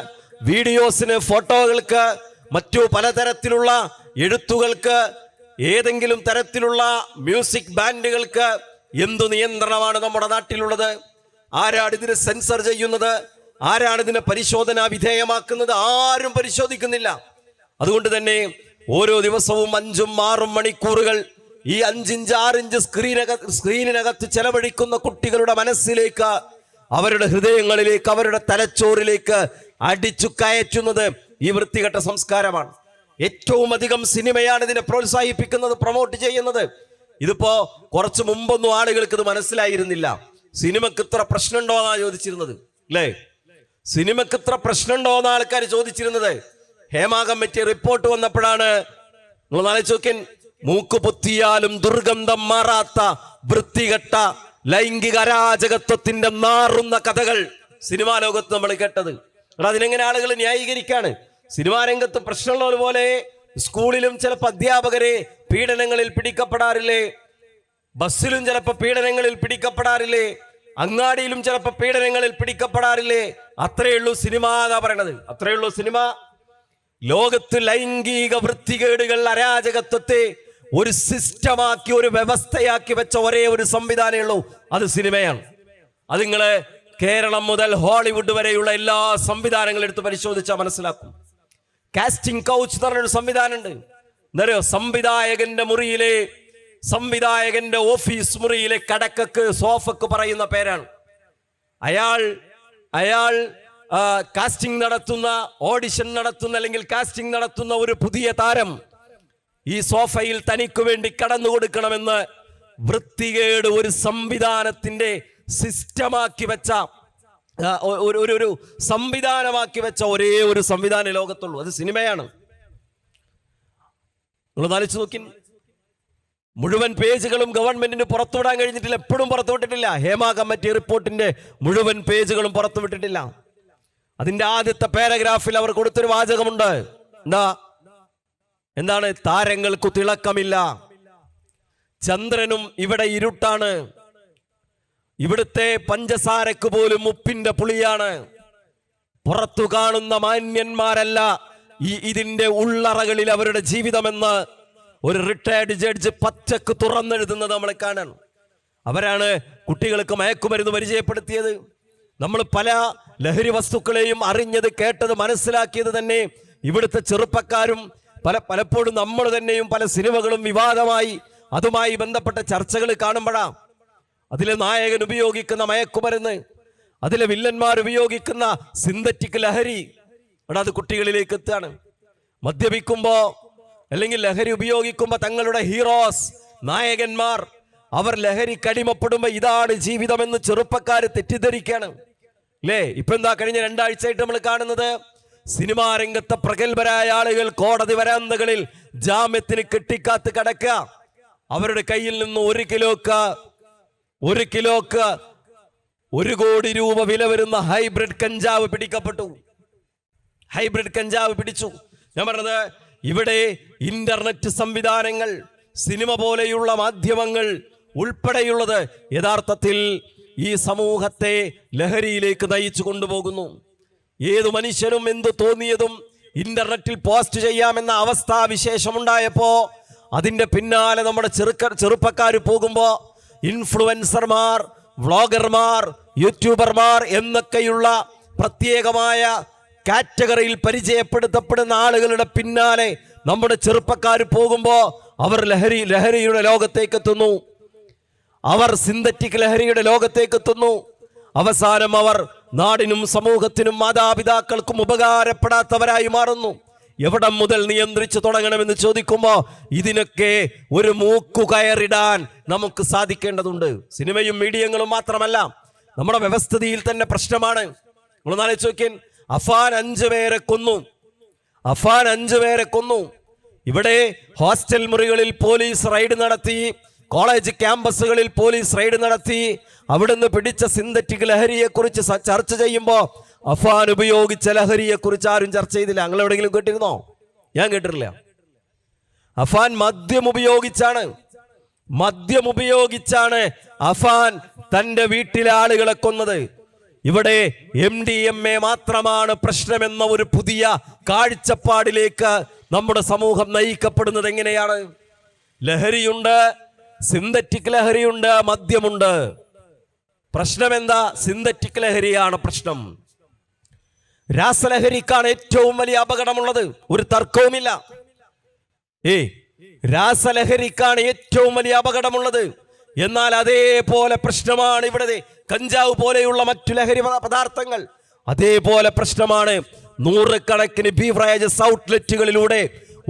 വീഡിയോസിന്, ഫോട്ടോകൾക്ക്, മറ്റു പലതരത്തിലുള്ള എഴുത്തുകൾക്ക്, ഏതെങ്കിലും തരത്തിലുള്ള മ്യൂസിക് ബാൻഡുകൾക്ക് എന്തു നിയന്ത്രണമാണ് നമ്മുടെ നാട്ടിലുള്ളത്? ആരാണ് ഇതിനെ സെൻസർ ചെയ്യുന്നത്? ആരാണ് ഇതിനെ പരിശോധന വിധേയമാക്കുന്നത്? ആരും പരിശോധിക്കുന്നില്ല. അതുകൊണ്ട് തന്നെ ഓരോ ദിവസവും 5-6 മണിക്കൂറുകൾ ഈ 5-ഇഞ്ച് 6-ഇഞ്ച് സ്ക്രീനിനകത്ത് ചെലവഴിക്കുന്ന കുട്ടികളുടെ മനസ്സിലേക്ക്, അവരുടെ ഹൃദയങ്ങളിലേക്ക്, അവരുടെ തലച്ചോറിലേക്ക് അടിച്ചു കയറ്റുന്നത് ഈ വൃത്തികെട്ട സംസ്കാരമാണ്. ഏറ്റവും അധികം സിനിമയാണ് ഇതിനെ പ്രോത്സാഹിപ്പിക്കുന്നത്, പ്രൊമോട്ട് ചെയ്യുന്നത്. ഇതിപ്പോ കുറച്ച് മുമ്പൊന്നും ആളുകൾക്ക് ഇത് മനസ്സിലായിരുന്നില്ല. സിനിമക്ക് ഇത്ര പ്രശ്നമുണ്ടോ എന്നാ ചോദിച്ചിരുന്നത്, അല്ലേ? സിനിമക്ക് ഇത്ര പ്രശ്നമുണ്ടോ എന്ന ആൾക്കാർ ചോദിച്ചിരുന്നത്. ഹേമ കമ്മിറ്റി റിപ്പോർട്ട് വന്നപ്പോഴാണ് നിങ്ങൾ ആലോചിച്ച് മൂക്ക് പൊത്തിയാലും ദുർഗന്ധം മാറാത്ത വൃത്തികെട്ട ലൈംഗിക അരാജകത്വത്തിന്റെ നാറുന്ന കഥകൾ സിനിമാ ലോകത്ത് നമ്മൾ കേട്ടത്. അതിനെങ്ങനെ ആളുകൾ ന്യായീകരിക്കാണ്? സിനിമാ രംഗത്ത് പ്രശ്നമുള്ള പോലെ സ്കൂളിലും ചിലപ്പോൾ അധ്യാപകരെ പീഡനങ്ങളിൽ പിടിക്കപ്പെടാറില്ലേ? ബസ്സിലും ചിലപ്പോൾ പീഡനങ്ങളിൽ പിടിക്കപ്പെടാറില്ലേ? അങ്ങാടിയിലും ചിലപ്പോൾ പീഡനങ്ങളിൽ പിടിക്കപ്പെടാറില്ലേ? അത്രയേ ഉള്ളൂ സിനിമ എന്നാ പറയണത്. അത്രയേ ഉള്ളൂ സിനിമ. ലോകത്ത് ലൈംഗിക വൃത്തികേടുകൾ, അരാജകത്വത്തെ ഒരു സിസ്റ്റമാക്കി, ഒരു വ്യവസ്ഥയാക്കി വെച്ച ഒരേ ഒരു സംവിധാനമേ ഉള്ളൂ, അത് സിനിമയാണ്. അത് നിങ്ങള് കേരളം മുതൽ ഹോളിവുഡ് വരെയുള്ള എല്ലാ സംവിധാനങ്ങളും എടുത്ത് പരിശോധിച്ചാൽ മനസ്സിലാക്കും. കാസ്റ്റിംഗ് കൗച്ച് എന്ന് പറഞ്ഞൊരു സംവിധാനമുണ്ട്. എന്നറിയോ? സംവിധായകന്റെ ഓഫീസ് മുറിയിലെ കടക്കക്ക്, സോഫക്ക് പറയുന്ന പേരാണ്. അയാൾ കാസ്റ്റിംഗ് നടത്തുന്ന, ഓഡിഷൻ നടത്തുന്ന, അല്ലെങ്കിൽ കാസ്റ്റിംഗ് നടത്തുന്ന ഒരു പുതിയ താരം ഈ സോഫയിൽ തനിക്ക് വേണ്ടി കടന്നു കൊടുക്കണമെന്ന് വൃത്തികേട് ഒരു സംവിധാനത്തിന്റെ സിസ്റ്റമാക്കി വെച്ച, ഒരു സംവിധാനമാക്കി വെച്ച ഒരേ ഒരു സംവിധാനം ലോകത്തുള്ളൂ, അത് സിനിമയാണ്. നിങ്ങൾ ആലോചിച്ച് നോക്കി, മുഴുവൻ പേജുകളും ഗവൺമെന്റിന് പുറത്തുവിടാൻ കഴിഞ്ഞിട്ടില്ല, എപ്പോഴും പുറത്തുവിട്ടിട്ടില്ല. ഹേമ കമ്മിറ്റി റിപ്പോർട്ടിന്റെ മുഴുവൻ പേജുകളും പുറത്തുവിട്ടിട്ടില്ല. അതിന്റെ ആദ്യത്തെ പാരഗ്രാഫിൽ അവർ കൊടുത്തൊരു വാചകമുണ്ട്. എന്താണ്? താരങ്ങൾക്ക് തിളക്കമില്ല, ചന്ദ്രനും ഇവിടെ ഇരുട്ടാണ്, ഇവിടുത്തെ പഞ്ചസാരക്ക് പോലും ഉപ്പിന്റെ പുളിയാണ്, പുറത്തു കാണുന്ന മാന്യന്മാരല്ല ഇതിന്റെ ഉള്ളറകളിൽ അവരുടെ ജീവിതമെന്ന് ഒരു റിട്ടയർഡ് ജഡ്ജ് പച്ചക്ക് തുറന്നെഴുതുന്നത് നമ്മൾ കാണണം. അവരാണ് കുട്ടികൾക്ക് മയക്കുമരുന്ന് പരിചയപ്പെടുത്തിയത്. നമ്മൾ പല ലഹരി വസ്തുക്കളെയും അറിഞ്ഞത്, കേട്ടത്, മനസ്സിലാക്കിയത് തന്നെ ഇവിടുത്തെ ചെറുപ്പക്കാരും പലപ്പോഴും നമ്മൾ തന്നെയും പല സിനിമകളും വിവാദമായി അതുമായി ബന്ധപ്പെട്ട ചർച്ചകൾ കാണുമ്പോഴാണ്. അതിലെ നായകൻ ഉപയോഗിക്കുന്ന മയക്കുമരുന്ന്, അതിലെ വില്ലന്മാർ ഉപയോഗിക്കുന്ന സിന്തറ്റിക് ലഹരി, അത് കുട്ടികളിലേക്ക് എത്തുകയാണ്. മദ്യപിക്കുമ്പോ അല്ലെങ്കിൽ ലഹരി ഉപയോഗിക്കുമ്പോ തങ്ങളുടെ ഹീറോസ്, നായകന്മാർ, അവർ ലഹരി കടിമപ്പെടുമ്പോ ഇതാണ് ജീവിതമെന്ന് ചെറുപ്പക്കാര് തെറ്റിദ്ധരിക്കാണ് അല്ലേ? ഇപ്പൊ എന്താ കഴിഞ്ഞ 2 ആഴ്ചയായിട്ട് നമ്മൾ കാണുന്നത്? സിനിമാ രംഗത്തെ പ്രഗത്ഭരായ ആളുകൾ കോടതി വരാന്തകളിൽ ജാമ്യത്തിന് കെട്ടിക്കാത്ത് കിടക്കുക. അവരുടെ കയ്യിൽ നിന്ന് 1 കിലോക്ക് 1 കോടി രൂപ വില വരുന്ന ഹൈബ്രിഡ് കഞ്ചാവ് പിടിക്കപ്പെട്ടു. ഹൈബ്രിഡ് കഞ്ചാവ് പിടിച്ചു. ഞാൻ പറഞ്ഞത്, ഇവിടെ ഇന്റർനെറ്റ് സംവിധാനങ്ങൾ, സിനിമ പോലെയുള്ള മാധ്യമങ്ങൾ ഉൾപ്പെടെയുള്ളത് യഥാർത്ഥത്തിൽ ഈ സമൂഹത്തെ ലഹരിയിലേക്ക് നയിച്ചു കൊണ്ടുപോകുന്നു. ഏതു മനുഷ്യനും എന്തു തോന്നിയതും ഇന്റർനെറ്റിൽ പോസ്റ്റ് ചെയ്യാമെന്ന അവസ്ഥാവിശേഷമുണ്ടായപ്പോ അതിന്റെ പിന്നാലെ നമ്മുടെ ചെറുപ്പക്കാർ പോകുമ്പോ ഇൻഫ്ലുവൻസർമാർ, വ്ളോഗർമാർ, യൂട്യൂബർമാർ എന്നൊക്കെയുള്ള പ്രത്യേകമായ കാറ്റഗറിയിൽ പരിചയപ്പെടുത്തപ്പെടുന്ന ആളുകളുടെ പിന്നാലെ നമ്മുടെ ചെറുപ്പക്കാർ പോകുമ്പോ അവർ ലഹരിയുടെ ലോകത്തേക്ക് എത്തുന്നു. അവർ സിന്തറ്റിക് ലഹരിയുടെ ലോകത്തേക്ക് എത്തുന്നു. അവസാനം അവർ നാടിനും സമൂഹത്തിനും മാതാപിതാക്കൾക്കും ഉപകാരപ്പെടാത്തവരായി മാറുന്നു. എവിടം മുതൽ നിയന്ത്രിച്ചു തുടങ്ങണമെന്ന് ചോദിക്കുമ്പോൾ ഇതിനൊക്കെ ഒരു മൂക്കുകയറിടാൻ നമുക്ക് സാധിക്കേണ്ടതുണ്ട്. സിനിമയും മീഡിയങ്ങളും മാത്രമല്ല, നമ്മുടെ വ്യവസ്ഥിതിയിൽ തന്നെ പ്രശ്നമാണ്. നിങ്ങൾ ആലോചിച്ച് നോക്കിൻ, അഫാൻ 5 പേരെ കൊന്നു. ഇവിടെ ഹോസ്റ്റൽ മുറികളിൽ പോലീസ് റെയ്ഡ് നടത്തി, കോളേജ് ക്യാമ്പസുകളിൽ പോലീസ് റെയ്ഡ് നടത്തി. അവിടുന്ന് പിടിച്ച സിന്തറ്റിക് ലഹരിയെ കുറിച്ച് ചർച്ച ചെയ്യുമ്പോൾ അഫാൻ ഉപയോഗിച്ച ലഹരിയെ കുറിച്ച് ആരും ചർച്ച ചെയ്തില്ല. നിങ്ങൾ എവിടെയെങ്കിലും കേട്ടിരുന്നോ? ഞാൻ കേട്ടിട്ടില്ല. അഫാൻ മദ്യം ഉപയോഗിച്ചാണ് അഫാൻ തന്റെ വീട്ടിലെ ആളുകളെ കൊന്നത്. ഇവിടെ MDMA മാത്രമാണ് പ്രശ്നമെന്ന ഒരു പുതിയ കാഴ്ചപ്പാടിലേക്ക് നമ്മുടെ സമൂഹം നയിക്കപ്പെടുന്നത്. എങ്ങനെയാണ്? ലഹരിയുണ്ട്, സിന്തറ്റിക് ലഹരിയുണ്ട്, മദ്യമുണ്ട്. പ്രശ്നം എന്താ? സിന്തറ്റിക് ലഹരിയാണ് പ്രശ്നം. രാസലഹരിക്കാണ് ഏറ്റവും വലിയ അപകടമുള്ളത്, ഒരു തർക്കവുമില്ല. രാസലഹരിക്കാണ് ഏറ്റവും വലിയ അപകടമുള്ളത്. എന്നാൽ അതേപോലെ പ്രശ്നമാണ് ഇവിടെ കഞ്ചാവ് പോലെയുള്ള മറ്റു ലഹരി പദാർത്ഥങ്ങൾ. അതേപോലെ പ്രശ്നമാണ് നൂറുകണക്കിന് ബീവറേജസ് ഔട്ട്ലെറ്റുകളിലൂടെ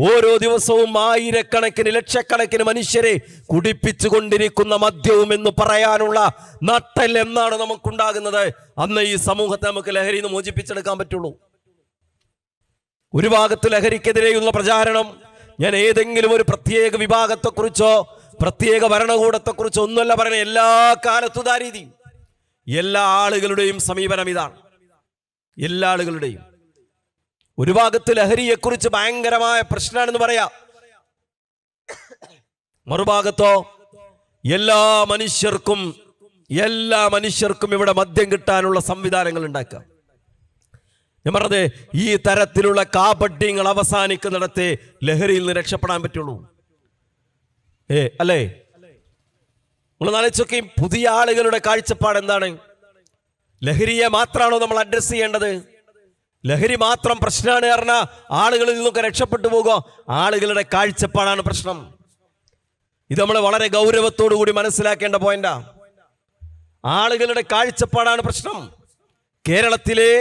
ഓരോ ദിവസവും ആയിരക്കണക്കിന് ലക്ഷക്കണക്കിന് മനുഷ്യരെ കുടിപ്പിച്ചുകൊണ്ടിരിക്കുന്ന മദ്യവും എന്ന് പറയാനുള്ള നട്ടൽ എന്നാണ് നമുക്കുണ്ടാകുന്നത്. അന്ന് ഈ സമൂഹത്തെ നമുക്ക് ലഹരിയിൽ നിന്ന് മോചിപ്പിച്ചെടുക്കാൻ പറ്റുള്ളൂ. ഒരു ഭാഗത്ത് ലഹരിക്കെതിരെയുള്ള പ്രചാരണം, ഞാൻ ഏതെങ്കിലും ഒരു പ്രത്യേക വിഭാഗത്തെക്കുറിച്ചോ പ്രത്യേക ഭരണകൂടത്തെക്കുറിച്ചോ ഒന്നുമല്ല പറയുന്നത്. എല്ലാ കാലത്തും ഇതാ രീതി. എല്ലാ ആളുകളുടെയും സമീപനം ഇതാണ്. എല്ലാ ആളുകളുടെയും. ഒരു ഭാഗത്ത് ലഹരിയെക്കുറിച്ച് ഭയങ്കരമായ പ്രശ്നമാണെന്ന് പറയാം, മറുഭാഗത്തോ എല്ലാ മനുഷ്യർക്കും ഇവിടെ മദ്യം കിട്ടാനുള്ള സംവിധാനങ്ങൾ ഉണ്ടാക്കുക. ഞാൻ പറഞ്ഞത്, ഈ തരത്തിലുള്ള കാപട്യങ്ങൾ അവസാനിക്കുന്നിടത്തെ ലഹരിയിൽ നിന്ന് രക്ഷപ്പെടാൻ പറ്റുള്ളൂ. അല്ലേ? നമ്മൾ ആലോചിച്ചൊക്കെ പുതിയ ആളുകളുടെ കാഴ്ചപ്പാട് എന്താണ്? ലഹരിയെ മാത്രമാണോ നമ്മൾ അഡ്രസ് ചെയ്യേണ്ടത്? ലഹരി മാത്രം പ്രശ്നമാണ് പറഞ്ഞാൽ ആളുകളിൽ നിന്നൊക്കെ രക്ഷപ്പെട്ടു പോകുക. ആളുകളുടെ കാഴ്ചപ്പാടാണ് പ്രശ്നം. ഇത് നമ്മൾ വളരെ ഗൗരവത്തോടു കൂടി മനസ്സിലാക്കേണ്ട പോയിന്റാ. ആളുകളുടെ കാഴ്ചപ്പാടാണ് പ്രശ്നം. കേരളത്തിലെ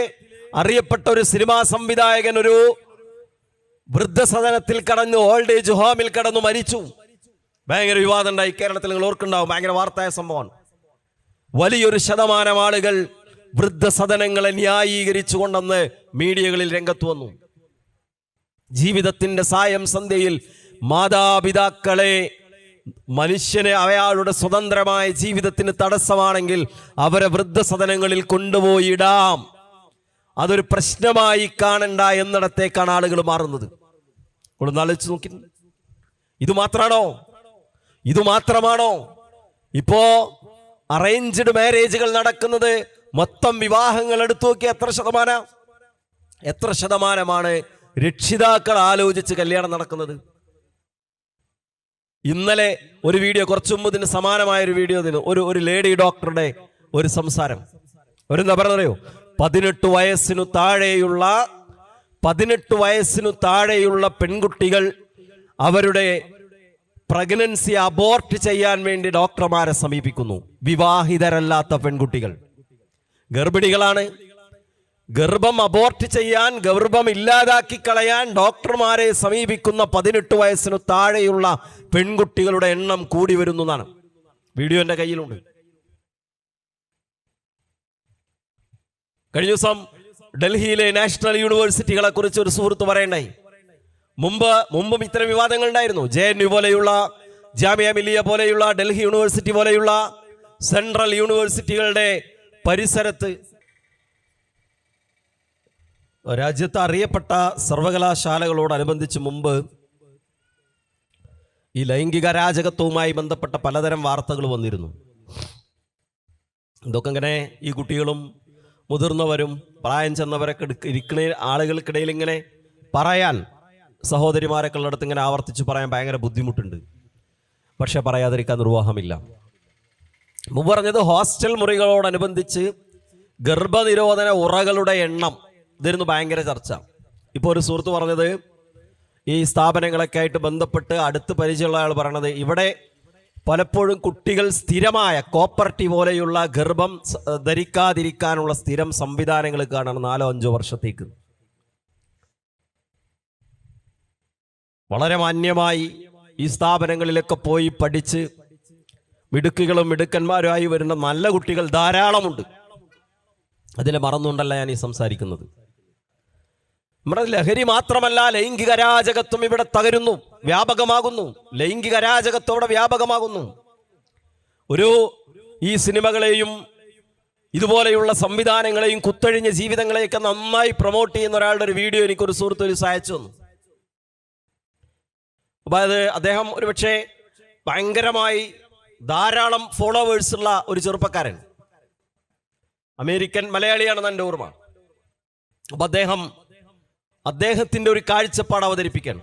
അറിയപ്പെട്ട ഒരു സിനിമാ സംവിധായകൻ ഒരു വൃദ്ധസദനത്തിൽ കടന്നു, ഓൾഡ് ഏജ് ഹോമിൽ കടന്നു മരിച്ചു. ഭയങ്കര വിവാദം ഉണ്ടായി കേരളത്തിൽ. നിങ്ങൾ ഓർക്കുണ്ടാവും, ഭയങ്കര വാർത്തായ സംഭവമാണ്. വലിയൊരു ശതമാനം ആളുകൾ വൃദ്ധസദനങ്ങളെ ന്യായീകരിച്ചുകൊണ്ടെന്ന് മീഡിയകളിൽ രംഗത്ത് വന്നു. ജീവിതത്തിന്റെ സായം സന്ധ്യയിൽ മാതാപിതാക്കളെ, മനുഷ്യനെ അയാളുടെ സ്വതന്ത്രമായ ജീവിതത്തിന് തടസ്സമാണെങ്കിൽ അവരെ വൃദ്ധസദനങ്ങളിൽ കൊണ്ടുപോയി ഇടാം, അതൊരു പ്രശ്നമായി കാണണ്ട എന്നിടത്തേക്കാണ് ആളുകൾ മാറുന്നത്. ഒന്ന് ആലോചിച്ച് നോക്കി. ഇത് മാത്രമാണോ ഇപ്പോ അറേഞ്ച്ഡ് മാരേജുകൾ നടക്കുന്നത്? മൊത്തം വിവാഹങ്ങൾ എടുത്തു നോക്കി എത്ര ശതമാനമാണ് രക്ഷിതാക്കൾ ആലോചിച്ച് കല്യാണം നടക്കുന്നത്? ഇന്നലെ ഒരു വീഡിയോ, കുറച്ചു മുമ്പ് ഇതിന് സമാനമായ ഒരു വീഡിയോ, ഒരു ലേഡി ഡോക്ടറുടെ ഒരു സംസാരം. എന്താ പറഞ്ഞറിയോ? 18 വയസ്സിനു താഴെയുള്ള പെൺകുട്ടികൾ അവരുടെ പ്രഗ്നൻസി അബോർട്ട് ചെയ്യാൻ വേണ്ടി ഡോക്ടർമാരെ സമീപിക്കുന്നു. വിവാഹിതരല്ലാത്ത പെൺകുട്ടികൾ ഗർഭിണികളാണ്. ഗർഭം അബോർട്ട് ചെയ്യാൻ, ഗർഭം ഇല്ലാതാക്കി കളയാൻ ഡോക്ടർമാരെ സമീപിക്കുന്ന 18 വയസ്സിനു താഴെയുള്ള പെൺകുട്ടികളുടെ എണ്ണം കൂടി വരുന്നതാണ്. വീഡിയോ എൻ്റെ കയ്യിലുണ്ട്. കഴിഞ്ഞ ദിവസം ഡൽഹിയിലെ നാഷണൽ യൂണിവേഴ്സിറ്റികളെ കുറിച്ച് ഒരു സുഹൃത്ത് പറയണ്ടായി. മുമ്പും ഇത്തരം വിവാദങ്ങൾ ഉണ്ടായിരുന്നു. JNU പോലെയുള്ള, ജാമിയ മില്ലിയ പോലെയുള്ള, ഡൽഹി യൂണിവേഴ്സിറ്റി പോലെയുള്ള സെൻട്രൽ യൂണിവേഴ്സിറ്റികളുടെ പരിസരത്ത് രാജ്യത്ത് അറിയപ്പെട്ട സർവകലാശാലകളോടനുബന്ധിച്ച് മുമ്പ് ഈ ലൈംഗിക അരാജകത്വവുമായി ബന്ധപ്പെട്ട പലതരം വാർത്തകൾ വന്നിരുന്നു. ഇതൊക്കെ ഇങ്ങനെ ഈ കുട്ടികളും മുതിർന്നവരും പ്രായം ചെന്നവരൊക്കെ ഇരിക്കുന്ന ആളുകൾക്കിടയിൽ ഇങ്ങനെ പറയാൻ, സഹോദരിമാരൊക്കെ ഉള്ളിടത്ത് ഇങ്ങനെ ആവർത്തിച്ച് പറയാൻ ഭയങ്കര ബുദ്ധിമുട്ടുണ്ട്. പക്ഷെ പറയാതിരിക്കാൻ നിർവാഹമില്ല. മുമ്പ് പറഞ്ഞത് ഹോസ്റ്റൽ മുറികളോടനുബന്ധിച്ച് ഗർഭനിരോധന ഉറകളുടെ എണ്ണം, ഇതായിരുന്നു ഭയങ്കര ചർച്ച. ഇപ്പോൾ ഒരു സുഹൃത്ത് പറഞ്ഞത്, ഈ സ്ഥാപനങ്ങളൊക്കെ ആയിട്ട് ബന്ധപ്പെട്ട് അടുത്ത് പരിചയമുള്ള ആൾ പറയണത്, ഇവിടെ പലപ്പോഴും കുട്ടികൾ സ്ഥിരമായ കോപ്പർട്ടി പോലെയുള്ള ഗർഭം ധരിക്കാതിരിക്കാനുള്ള സ്ഥിരം സംവിധാനങ്ങൾ കാണണം 4-5 വർഷത്തേക്ക്. വളരെ മാന്യമായി ഈ സ്ഥാപനങ്ങളിലൊക്കെ പോയി പഠിച്ച് മിടുക്കുകളും മിടുക്കന്മാരുമായി വരുന്ന നല്ല കുട്ടികൾ ധാരാളമുണ്ട്. അതിലെ മറന്നുകൊണ്ടല്ല ഞാൻ ഈ സംസാരിക്കുന്നത്. നമ്മുടെ ലഹരി മാത്രമല്ല, ലൈംഗിക അരാജകത്വം ഇവിടെ തകരുന്നു, വ്യാപകമാകുന്നു. ലൈംഗിക അരാജകത്വം ഇവിടെ വ്യാപകമാകുന്നു. ഈ സിനിമകളെയും ഇതുപോലെയുള്ള സംവിധാനങ്ങളെയും കുത്തഴിഞ്ഞ ജീവിതങ്ങളെയൊക്കെ നന്നായി പ്രൊമോട്ട് ചെയ്യുന്ന ഒരാളുടെ ഒരു വീഡിയോ എനിക്കൊരു സുഹൃത്ത് ഒരു അയച്ചു തന്നു. അപ്പോൾ അദ്ദേഹം ഒരുപക്ഷെ ഭയങ്കരമായി ധാരാളം ഫോളോവേഴ്സ് ഉള്ള ഒരു ചെറുപ്പക്കാരൻ, അമേരിക്കൻ മലയാളിയാണെന്ന് എൻ്റെ ഓർമ്മ. അപ്പൊ അദ്ദേഹത്തിന്റെ ഒരു കാഴ്ചപ്പാട് അവതരിപ്പിക്കാൻ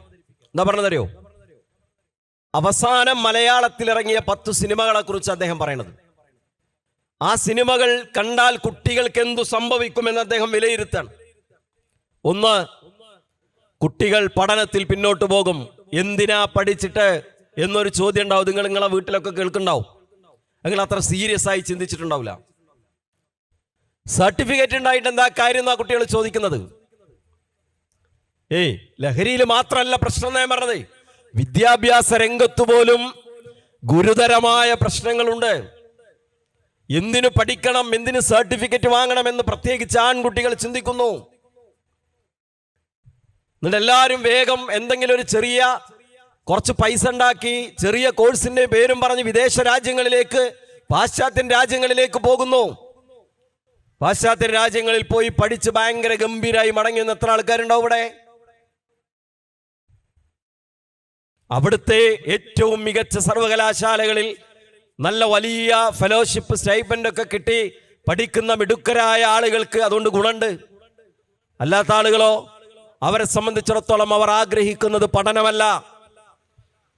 എന്താ പറഞ്ഞതറിയോ? അവസാനം മലയാളത്തിൽ ഇറങ്ങിയ 10 സിനിമകളെ കുറിച്ച് അദ്ദേഹം പറയണത്. ആ സിനിമകൾ കണ്ടാൽ കുട്ടികൾക്ക് എന്തു സംഭവിക്കുമെന്ന് അദ്ദേഹം വിലയിരുത്താണ്. 1, കുട്ടികൾ പഠനത്തിൽ പിന്നോട്ട് പോകും. എന്തിനാ പഠിച്ചിട്ട് എന്നൊരു ചോദ്യം ഉണ്ടാവും. നിങ്ങളെ വീട്ടിലൊക്കെ കേൾക്കുന്നുണ്ടാവും. നിങ്ങൾ അത്ര സീരിയസ് ആയി ചിന്തിച്ചിട്ടുണ്ടാവില്ല. സർട്ടിഫിക്കറ്റ് ഉണ്ടായിട്ട് എന്താ കാര്യം എന്നാ കുട്ടികൾ ചോദിക്കുന്നത്. ലഹരിയിൽ മാത്രമല്ല പ്രശ്നം ഞാൻ പറഞ്ഞത്, വിദ്യാഭ്യാസ രംഗത്ത് പോലും ഗുരുതരമായ പ്രശ്നങ്ങളുണ്ട്. എന്തിനു പഠിക്കണം, എന്തിന് സർട്ടിഫിക്കറ്റ് വാങ്ങണം എന്ന് പ്രത്യേകിച്ച് ആൺകുട്ടികൾ ചിന്തിക്കുന്നു. എന്നിട്ട് എല്ലാവരും വേഗം എന്തെങ്കിലും ഒരു കുറച്ച് പൈസ ഉണ്ടാക്കി ചെറിയ കോഴ്സിന്റെ പേരും പറഞ്ഞ് വിദേശ രാജ്യങ്ങളിലേക്ക്, പാശ്ചാത്യൻ രാജ്യങ്ങളിലേക്ക് പോകുന്നു. പാശ്ചാത്യ രാജ്യങ്ങളിൽ പോയി പഠിച്ച് ഭയങ്കര ഗംഭീരായി മടങ്ങി വന്ന എത്ര ആൾക്കാരുണ്ടാവും ഇവിടെ? അവിടുത്തെ ഏറ്റവും മികച്ച സർവകലാശാലകളിൽ നല്ല വലിയ ഫെലോഷിപ്പ് സ്റ്റൈപ്പൻഡ് ഒക്കെ കിട്ടി പഠിക്കുന്ന മിടുക്കരായ ആളുകൾക്ക് അതുകൊണ്ട് ഗുണമുണ്ട്. അല്ലാത്ത ആളുകളോ, അവരെ സംബന്ധിച്ചിടത്തോളം അവർ ആഗ്രഹിക്കുന്നത് പഠനമല്ല.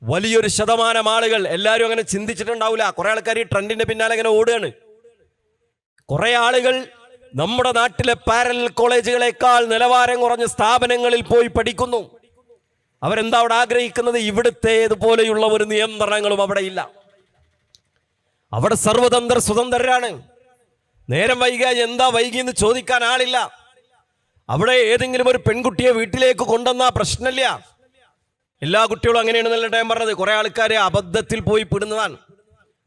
വലിയൊരു ശതമാനം ആളുകൾ, എല്ലാവരും അങ്ങനെ ചിന്തിച്ചിട്ടുണ്ടാവില്ല. കുറെ ആൾക്കാർ ഈ ട്രെൻഡിന്റെ പിന്നാലെ അങ്ങനെ ഓടുകയാണ്. കുറെ ആളുകൾ നമ്മുടെ നാട്ടിലെ പാരലൽ കോളേജുകളെക്കാൾ നിലവാരം കുറഞ്ഞ സ്ഥാപനങ്ങളിൽ പോയി പഠിക്കുന്നു. അവരെന്താ അവിടെ ആഗ്രഹിക്കുന്നത്? ഇവിടുത്തേതുപോലെയുള്ള ഒരു നിയന്ത്രണങ്ങളും അവിടെ ഇല്ല. അവിടെ സർവതന്ത്ര സ്വതന്ത്രരാണ്. നേരം വൈകിയാൽ എന്താ വൈകിയെന്ന് ചോദിക്കാൻ ആളില്ല. അവിടെ ഏതെങ്കിലും ഒരു പെൺകുട്ടിയെ വീട്ടിലേക്ക് കൊണ്ടുവന്നാ പ്രശ്നമില്ല. എല്ലാ കുട്ടികളും അങ്ങനെയാണെന്നല്ല ഞാൻ പറഞ്ഞത്. കുറെ ആൾക്കാരെ അബദ്ധത്തിൽ പോയി പെടുന്നതാണ്.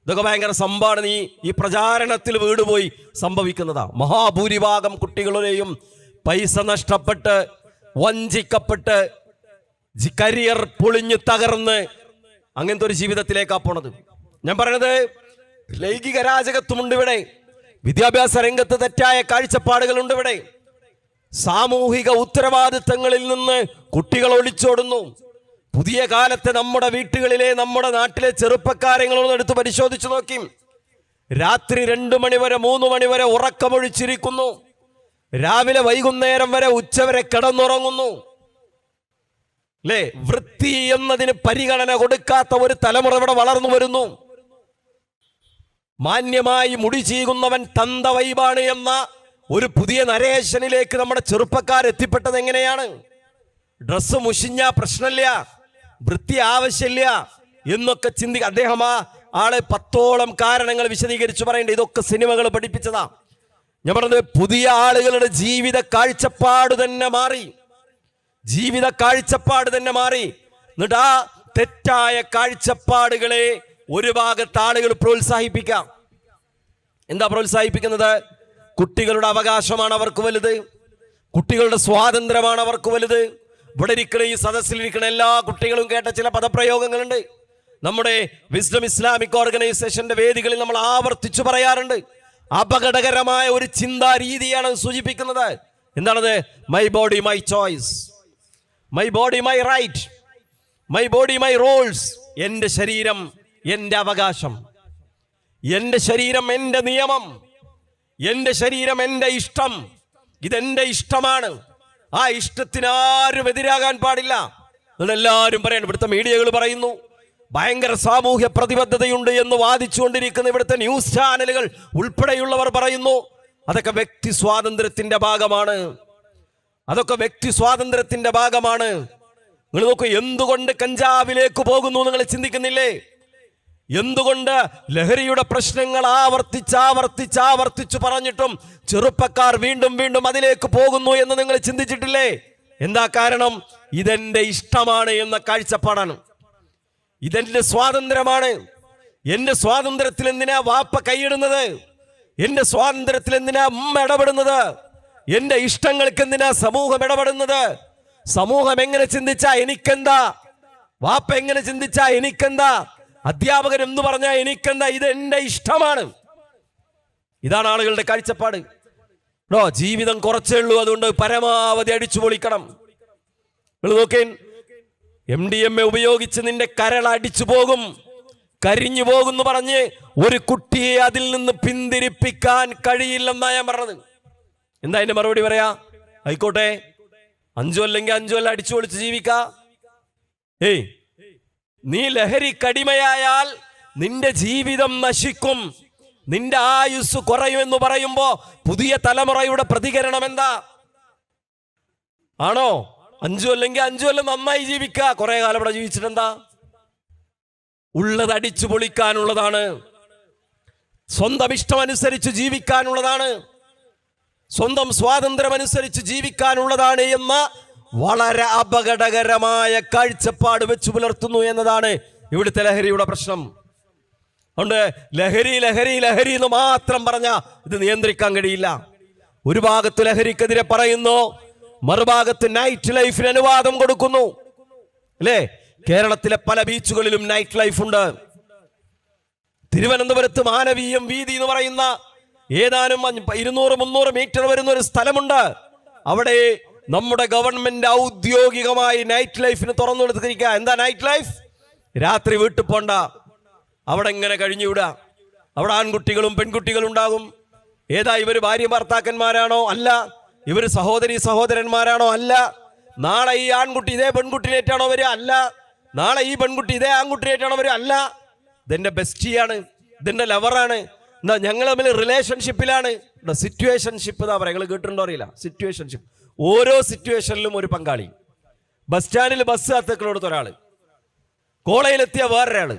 ഇതൊക്കെ ഭയങ്കര സംഭവമാണ്. ഈ പ്രചാരണത്തിൽ വീടുപോയി സംഭവിക്കുന്നതാ. മഹാഭൂരിഭാഗം കുട്ടികളുടെയും പൈസ നഷ്ടപ്പെട്ട്, വഞ്ചിക്കപ്പെട്ട്, കരിയർ പൊളിഞ്ഞ് തകർന്ന് അങ്ങനത്തെ ഒരു ജീവിതത്തിലേക്കാ പോണത്. ഞാൻ പറഞ്ഞത് ലൈംഗിക അരാജകത്വമുണ്ട് ഇവിടെ. വിദ്യാഭ്യാസ രംഗത്ത് തെറ്റായ കാഴ്ചപ്പാടുകളുണ്ട് ഇവിടെ. സാമൂഹിക ഉത്തരവാദിത്തങ്ങളിൽ നിന്ന് കുട്ടികൾ ഒളിച്ചോടുന്നു. പുതിയ കാലത്തെ നമ്മുടെ വീട്ടുകളിലെ, നമ്മുടെ നാട്ടിലെ ചെറുപ്പക്കാരെങ്ങളൊന്നും എടുത്ത് പരിശോധിച്ചു നോക്കി. രാത്രി 2 മണി വരെ 3 മണി വരെ ഉറക്കമൊഴിച്ചിരിക്കുന്നു. രാവിലെ വൈകുന്നേരം വരെ ഉച്ചവരെ കിടന്നുറങ്ങുന്നു. അല്ലേ? വൃത്തി എന്നതിന് പരിഗണന കൊടുക്കാത്ത ഒരു തലമുറ ഇവിടെ വളർന്നു വരുന്നു. മാന്യമായി മുടി ചീകുന്നവൻ തന്ത വൈബാണ് എന്ന ഒരു പുതിയ നരേശനിലേക്ക് നമ്മുടെ ചെറുപ്പക്കാർ എത്തിപ്പെട്ടത് എങ്ങനെയാണ്? ഡ്രസ്സ് മുഷിഞ്ഞ പ്രശ്നമില്ല, വൃത്തി ആവശ്യമില്ല എന്നൊക്കെ അദ്ദേഹം ആള് 10ഓളം കാരണങ്ങൾ വിശദീകരിച്ചു പറയേണ്ടത്. ഇതൊക്കെ സിനിമകൾ പഠിപ്പിച്ചതാ. ഞാൻ പറഞ്ഞത് പുതിയ ആളുകളുടെ ജീവിത കാഴ്ചപ്പാട് തന്നെ മാറി. എന്നിട്ട് ആ തെറ്റായ കാഴ്ചപ്പാടുകളെ ഒരു ഭാഗത്ത് ആളുകൾ പ്രോത്സാഹിപ്പിക്കാം. എന്താ പ്രോത്സാഹിപ്പിക്കുന്നത്? കുട്ടികളുടെ അവകാശമാണ് അവർക്ക് വലുത്, കുട്ടികളുടെ സ്വാതന്ത്ര്യമാണ് അവർക്ക് വലുത്. ഇവിടെ ഇരിക്കണ ഈ സദസ്സിലിരിക്കുന്ന എല്ലാ കുട്ടികളും കേട്ട ചില പദപ്രയോഗങ്ങളുണ്ട്. നമ്മുടെ വിസ്ഡം ഇസ്ലാമിക് ഓർഗനൈസേഷന്റെ വേദികളിൽ നമ്മൾ ആവർത്തിച്ചു പറയാറുണ്ട്. അപകടകരമായ ഒരു ചിന്താ രീതിയാണ് സൂചിപ്പിക്കുന്നത്. എന്താണത്? My body my choice, my body my right, my body my rules. എന്റെ ശരീരം എന്റെ അവകാശം, എന്റെ ശരീരം എന്റെ നിയമം, എന്റെ ശരീരം എന്റെ ഇഷ്ടം, ഇതെന്റെ ഇഷ്ടമാണ്. ആ ഇഷ്ടത്തിന് ആരും എതിരാകാൻ പാടില്ല. എല്ലാവരും പറയണം. ഇവിടുത്തെ മീഡിയകൾ പറയുന്നു ഭയങ്കര സാമൂഹ്യ പ്രതിബദ്ധതയുണ്ട് എന്ന് വാദിച്ചുകൊണ്ടിരിക്കുന്ന ഇവിടുത്തെ ന്യൂസ് ചാനലുകൾ ഉൾപ്പെടെയുള്ളവർ പറയുന്നു അതൊക്കെ വ്യക്തി സ്വാതന്ത്ര്യത്തിന്റെ ഭാഗമാണ്, അതൊക്കെ വ്യക്തി സ്വാതന്ത്ര്യത്തിന്റെ ഭാഗമാണ്. നിങ്ങൾ നോക്കൂ, എന്തുകൊണ്ട് കഞ്ചാവിലേക്ക് പോകുന്നു നിങ്ങൾ ചിന്തിക്കുന്നില്ലേ? എന്തുകൊണ്ട് ലഹരിയുടെ പ്രശ്നങ്ങൾ ആവർത്തിച്ചു പറഞ്ഞിട്ടും ചെറുപ്പക്കാർ വീണ്ടും വീണ്ടും അതിലേക്ക് പോകുന്നു എന്ന് നിങ്ങൾ ചിന്തിച്ചിട്ടില്ലേ? എന്താ കാരണം? ഇതെന്റെ ഇഷ്ടമാണ് എന്ന കാഴ്ചപ്പാടാണ്, ഇതെന്റെ സ്വാതന്ത്ര്യമാണ്. എന്റെ സ്വാതന്ത്ര്യത്തിൽ എന്തിനാ വാപ്പ കൈയിടുന്നത്? എന്റെ സ്വാതന്ത്ര്യത്തിൽ എന്തിനാ ഉമ്മ ഇടപെടുന്നത്? എന്റെ ഇഷ്ടങ്ങൾക്ക് എന്തിനാ സമൂഹം ഇടപെടുന്നത്? സമൂഹം എങ്ങനെ ചിന്തിച്ചാ എനിക്കെന്താ? വാപ്പ എങ്ങനെ ചിന്തിച്ചാ എനിക്കെന്താ? അധ്യാപകർ എന്ന് പറഞ്ഞാൽ എനിക്കെന്താ? ഇത് എന്റെ ഇഷ്ടമാണ്. ഇതാണ് ആളുകളുടെ കാഴ്ചപ്പാട്. ജീവിതം കുറച്ചേ ഉള്ളൂ, അതുകൊണ്ട് പരമാവധി അടിച്ചു പൊളിക്കണം. നിങ്ങൾ നോക്കേ, MDMA ഉപയോഗിച്ച് നിന്റെ കരൾ അടിച്ചു പോകും, കരിഞ്ഞു പോകുന്നു പറഞ്ഞ് ഒരു കുട്ടിയെ അതിൽ നിന്ന് പിന്തിരിപ്പിക്കാൻ കഴിയില്ലെന്നാ ഞാൻ പറഞ്ഞത്. എന്താ അതിന്റെ മറുപടി പറയാ? ആയിക്കോട്ടെ, 5 അല്ലെങ്കിൽ 5 കൊല്ലം അടിച്ചു പൊളിച്ച് ജീവിക്കാ. നീ ലഹരിക്കടിമയായാൽ നിന്റെ ജീവിതം നശിക്കും, നിന്റെ ആയുസ് കുറയുമെന്ന് പറയുമ്പോ പുതിയ തലമുറയുടെ പ്രതികരണം എന്താ? ആണോ 5 അല്ലെങ്കിൽ 5 കൊല്ലം നന്നായി ജീവിക്കുക, കുറെ കാലം ഇവിടെ ജീവിച്ചിട്ടെന്താ? ഉള്ളത് അടിച്ചു പൊളിക്കാനുള്ളതാണ്, സ്വന്തം ഇഷ്ടമനുസരിച്ച് ജീവിക്കാനുള്ളതാണ്, സ്വന്തം സ്വാതന്ത്ര്യമനുസരിച്ച് ജീവിക്കാനുള്ളതാണ് എന്ന വളരെ അപകടകരമായ കാഴ്ചപ്പാട് വെച്ചു പുലർത്തുന്നു എന്നതാണ് ഇവിടുത്തെ ലഹരിയുടെ പ്രശ്നം. അതുകൊണ്ട് ലഹരി ലഹരി ലഹരി എന്ന് മാത്രം പറഞ്ഞ ഇത് നിയന്ത്രിക്കാൻ കഴിയില്ല. ഒരു ഭാഗത്ത് ലഹരിക്കെതിരെ പറയുന്നു, മറുഭാഗത്ത് നൈറ്റ് ലൈഫിന് അനുവാദം കൊടുക്കുന്നു. അല്ലേ? കേരളത്തിലെ പല ബീച്ചുകളിലും നൈറ്റ് ലൈഫ് ഉണ്ട്. തിരുവനന്തപുരത്ത് മാനവീയം വീതി എന്ന് പറയുന്ന ഏതാനും 200-300 മീറ്റർ വരുന്ന ഒരു സ്ഥലമുണ്ട്. അവിടെ നമ്മുടെ ഗവൺമെന്റ് ഔദ്യോഗികമായി നൈറ്റ് ലൈഫിന് തുറന്നു കൊടുത്തിരിക്കുക. എന്താ നൈറ്റ് ലൈഫ്? രാത്രി വീട്ടിൽ പോണ്ട, അവിടെ ഇങ്ങനെ കഴിഞ്ഞുവിടുക. അവിടെ ആൺകുട്ടികളും പെൺകുട്ടികളും ഉണ്ടാകും. ഏതാ ഇവര്? ഭാര്യ ഭർത്താക്കന്മാരാണോ? അല്ല. ഇവര് സഹോദരി സഹോദരന്മാരാണോ? അല്ല. നാളെ ഈ ആൺകുട്ടി ഇതേ പെൺകുട്ടിനേറ്റാണോ വരിക? അല്ല. നാളെ ഈ പെൺകുട്ടി ഇതേ ആൺകുട്ടിനേറ്റാണോ വരിക? അല്ല. ഇതെന്റെ ബെസ്റ്റിയാണ്, ഇതെന്റെ ലവറാണ്, എന്താ ഞങ്ങൾ തമ്മിൽ റിലേഷൻഷിപ്പിലാണ്. സിറ്റുവേഷൻഷിപ്പ് എന്നാ പറയാം. നിങ്ങൾ കേട്ടിട്ടുണ്ടോ അറിയില്ല? സിറ്റുവേഷൻഷിപ്പ്. ഓരോ സിറ്റുവേഷനിലും ഒരു പങ്കാളി. ബസ് സ്റ്റാൻഡിൽ ബസ് കാത്തുക്കളോടത്ത് ഒരാള്, കോളേജിലെത്തിയ വേറൊരാള്,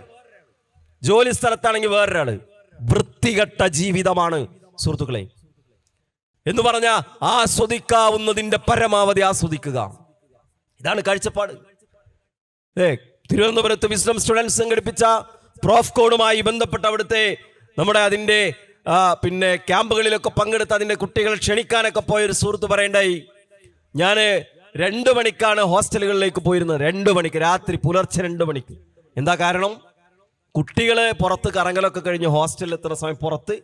ജോലി സ്ഥലത്താണെങ്കിൽ വേറൊരാള്. വൃത്തികെട്ട ജീവിതമാണ് സുഹൃത്തുക്കളെ. എന്ന് പറഞ്ഞാൽ ആസ്വദിക്കാവുന്നതിന്റെ പരമാവധി ആസ്വദിക്കുക. ഇതാണ് കാഴ്ചപ്പാട്. തിരുവനന്തപുരത്ത് വിസ്ഡം സ്റ്റുഡൻസ് സംഘടിപ്പിച്ച പ്രോഫ് കോഡുമായി ബന്ധപ്പെട്ട അവിടുത്തെ നമ്മുടെ അതിന്റെ ക്യാമ്പുകളിലൊക്കെ പങ്കെടുത്ത് അതിന്റെ കുട്ടികളെ ക്ഷണിക്കാനൊക്കെ പോയൊരു സുഹൃത്ത് പറയണ്ടായി, ഞാൻ 2 മണിക്കാണ് ഹോസ്റ്റലുകളിലേക്ക് പോയിരുന്നത്. 2 മണിക്ക്, രാത്രി പുലർച്ചെ 2 മണിക്ക്. എന്താ കാരണം? കുട്ടികളെ പുറത്ത് കറങ്ങലൊക്കെ കഴിഞ്ഞ് ഹോസ്റ്റലിൽ എത്തുന്ന സമയം, പുറത്ത്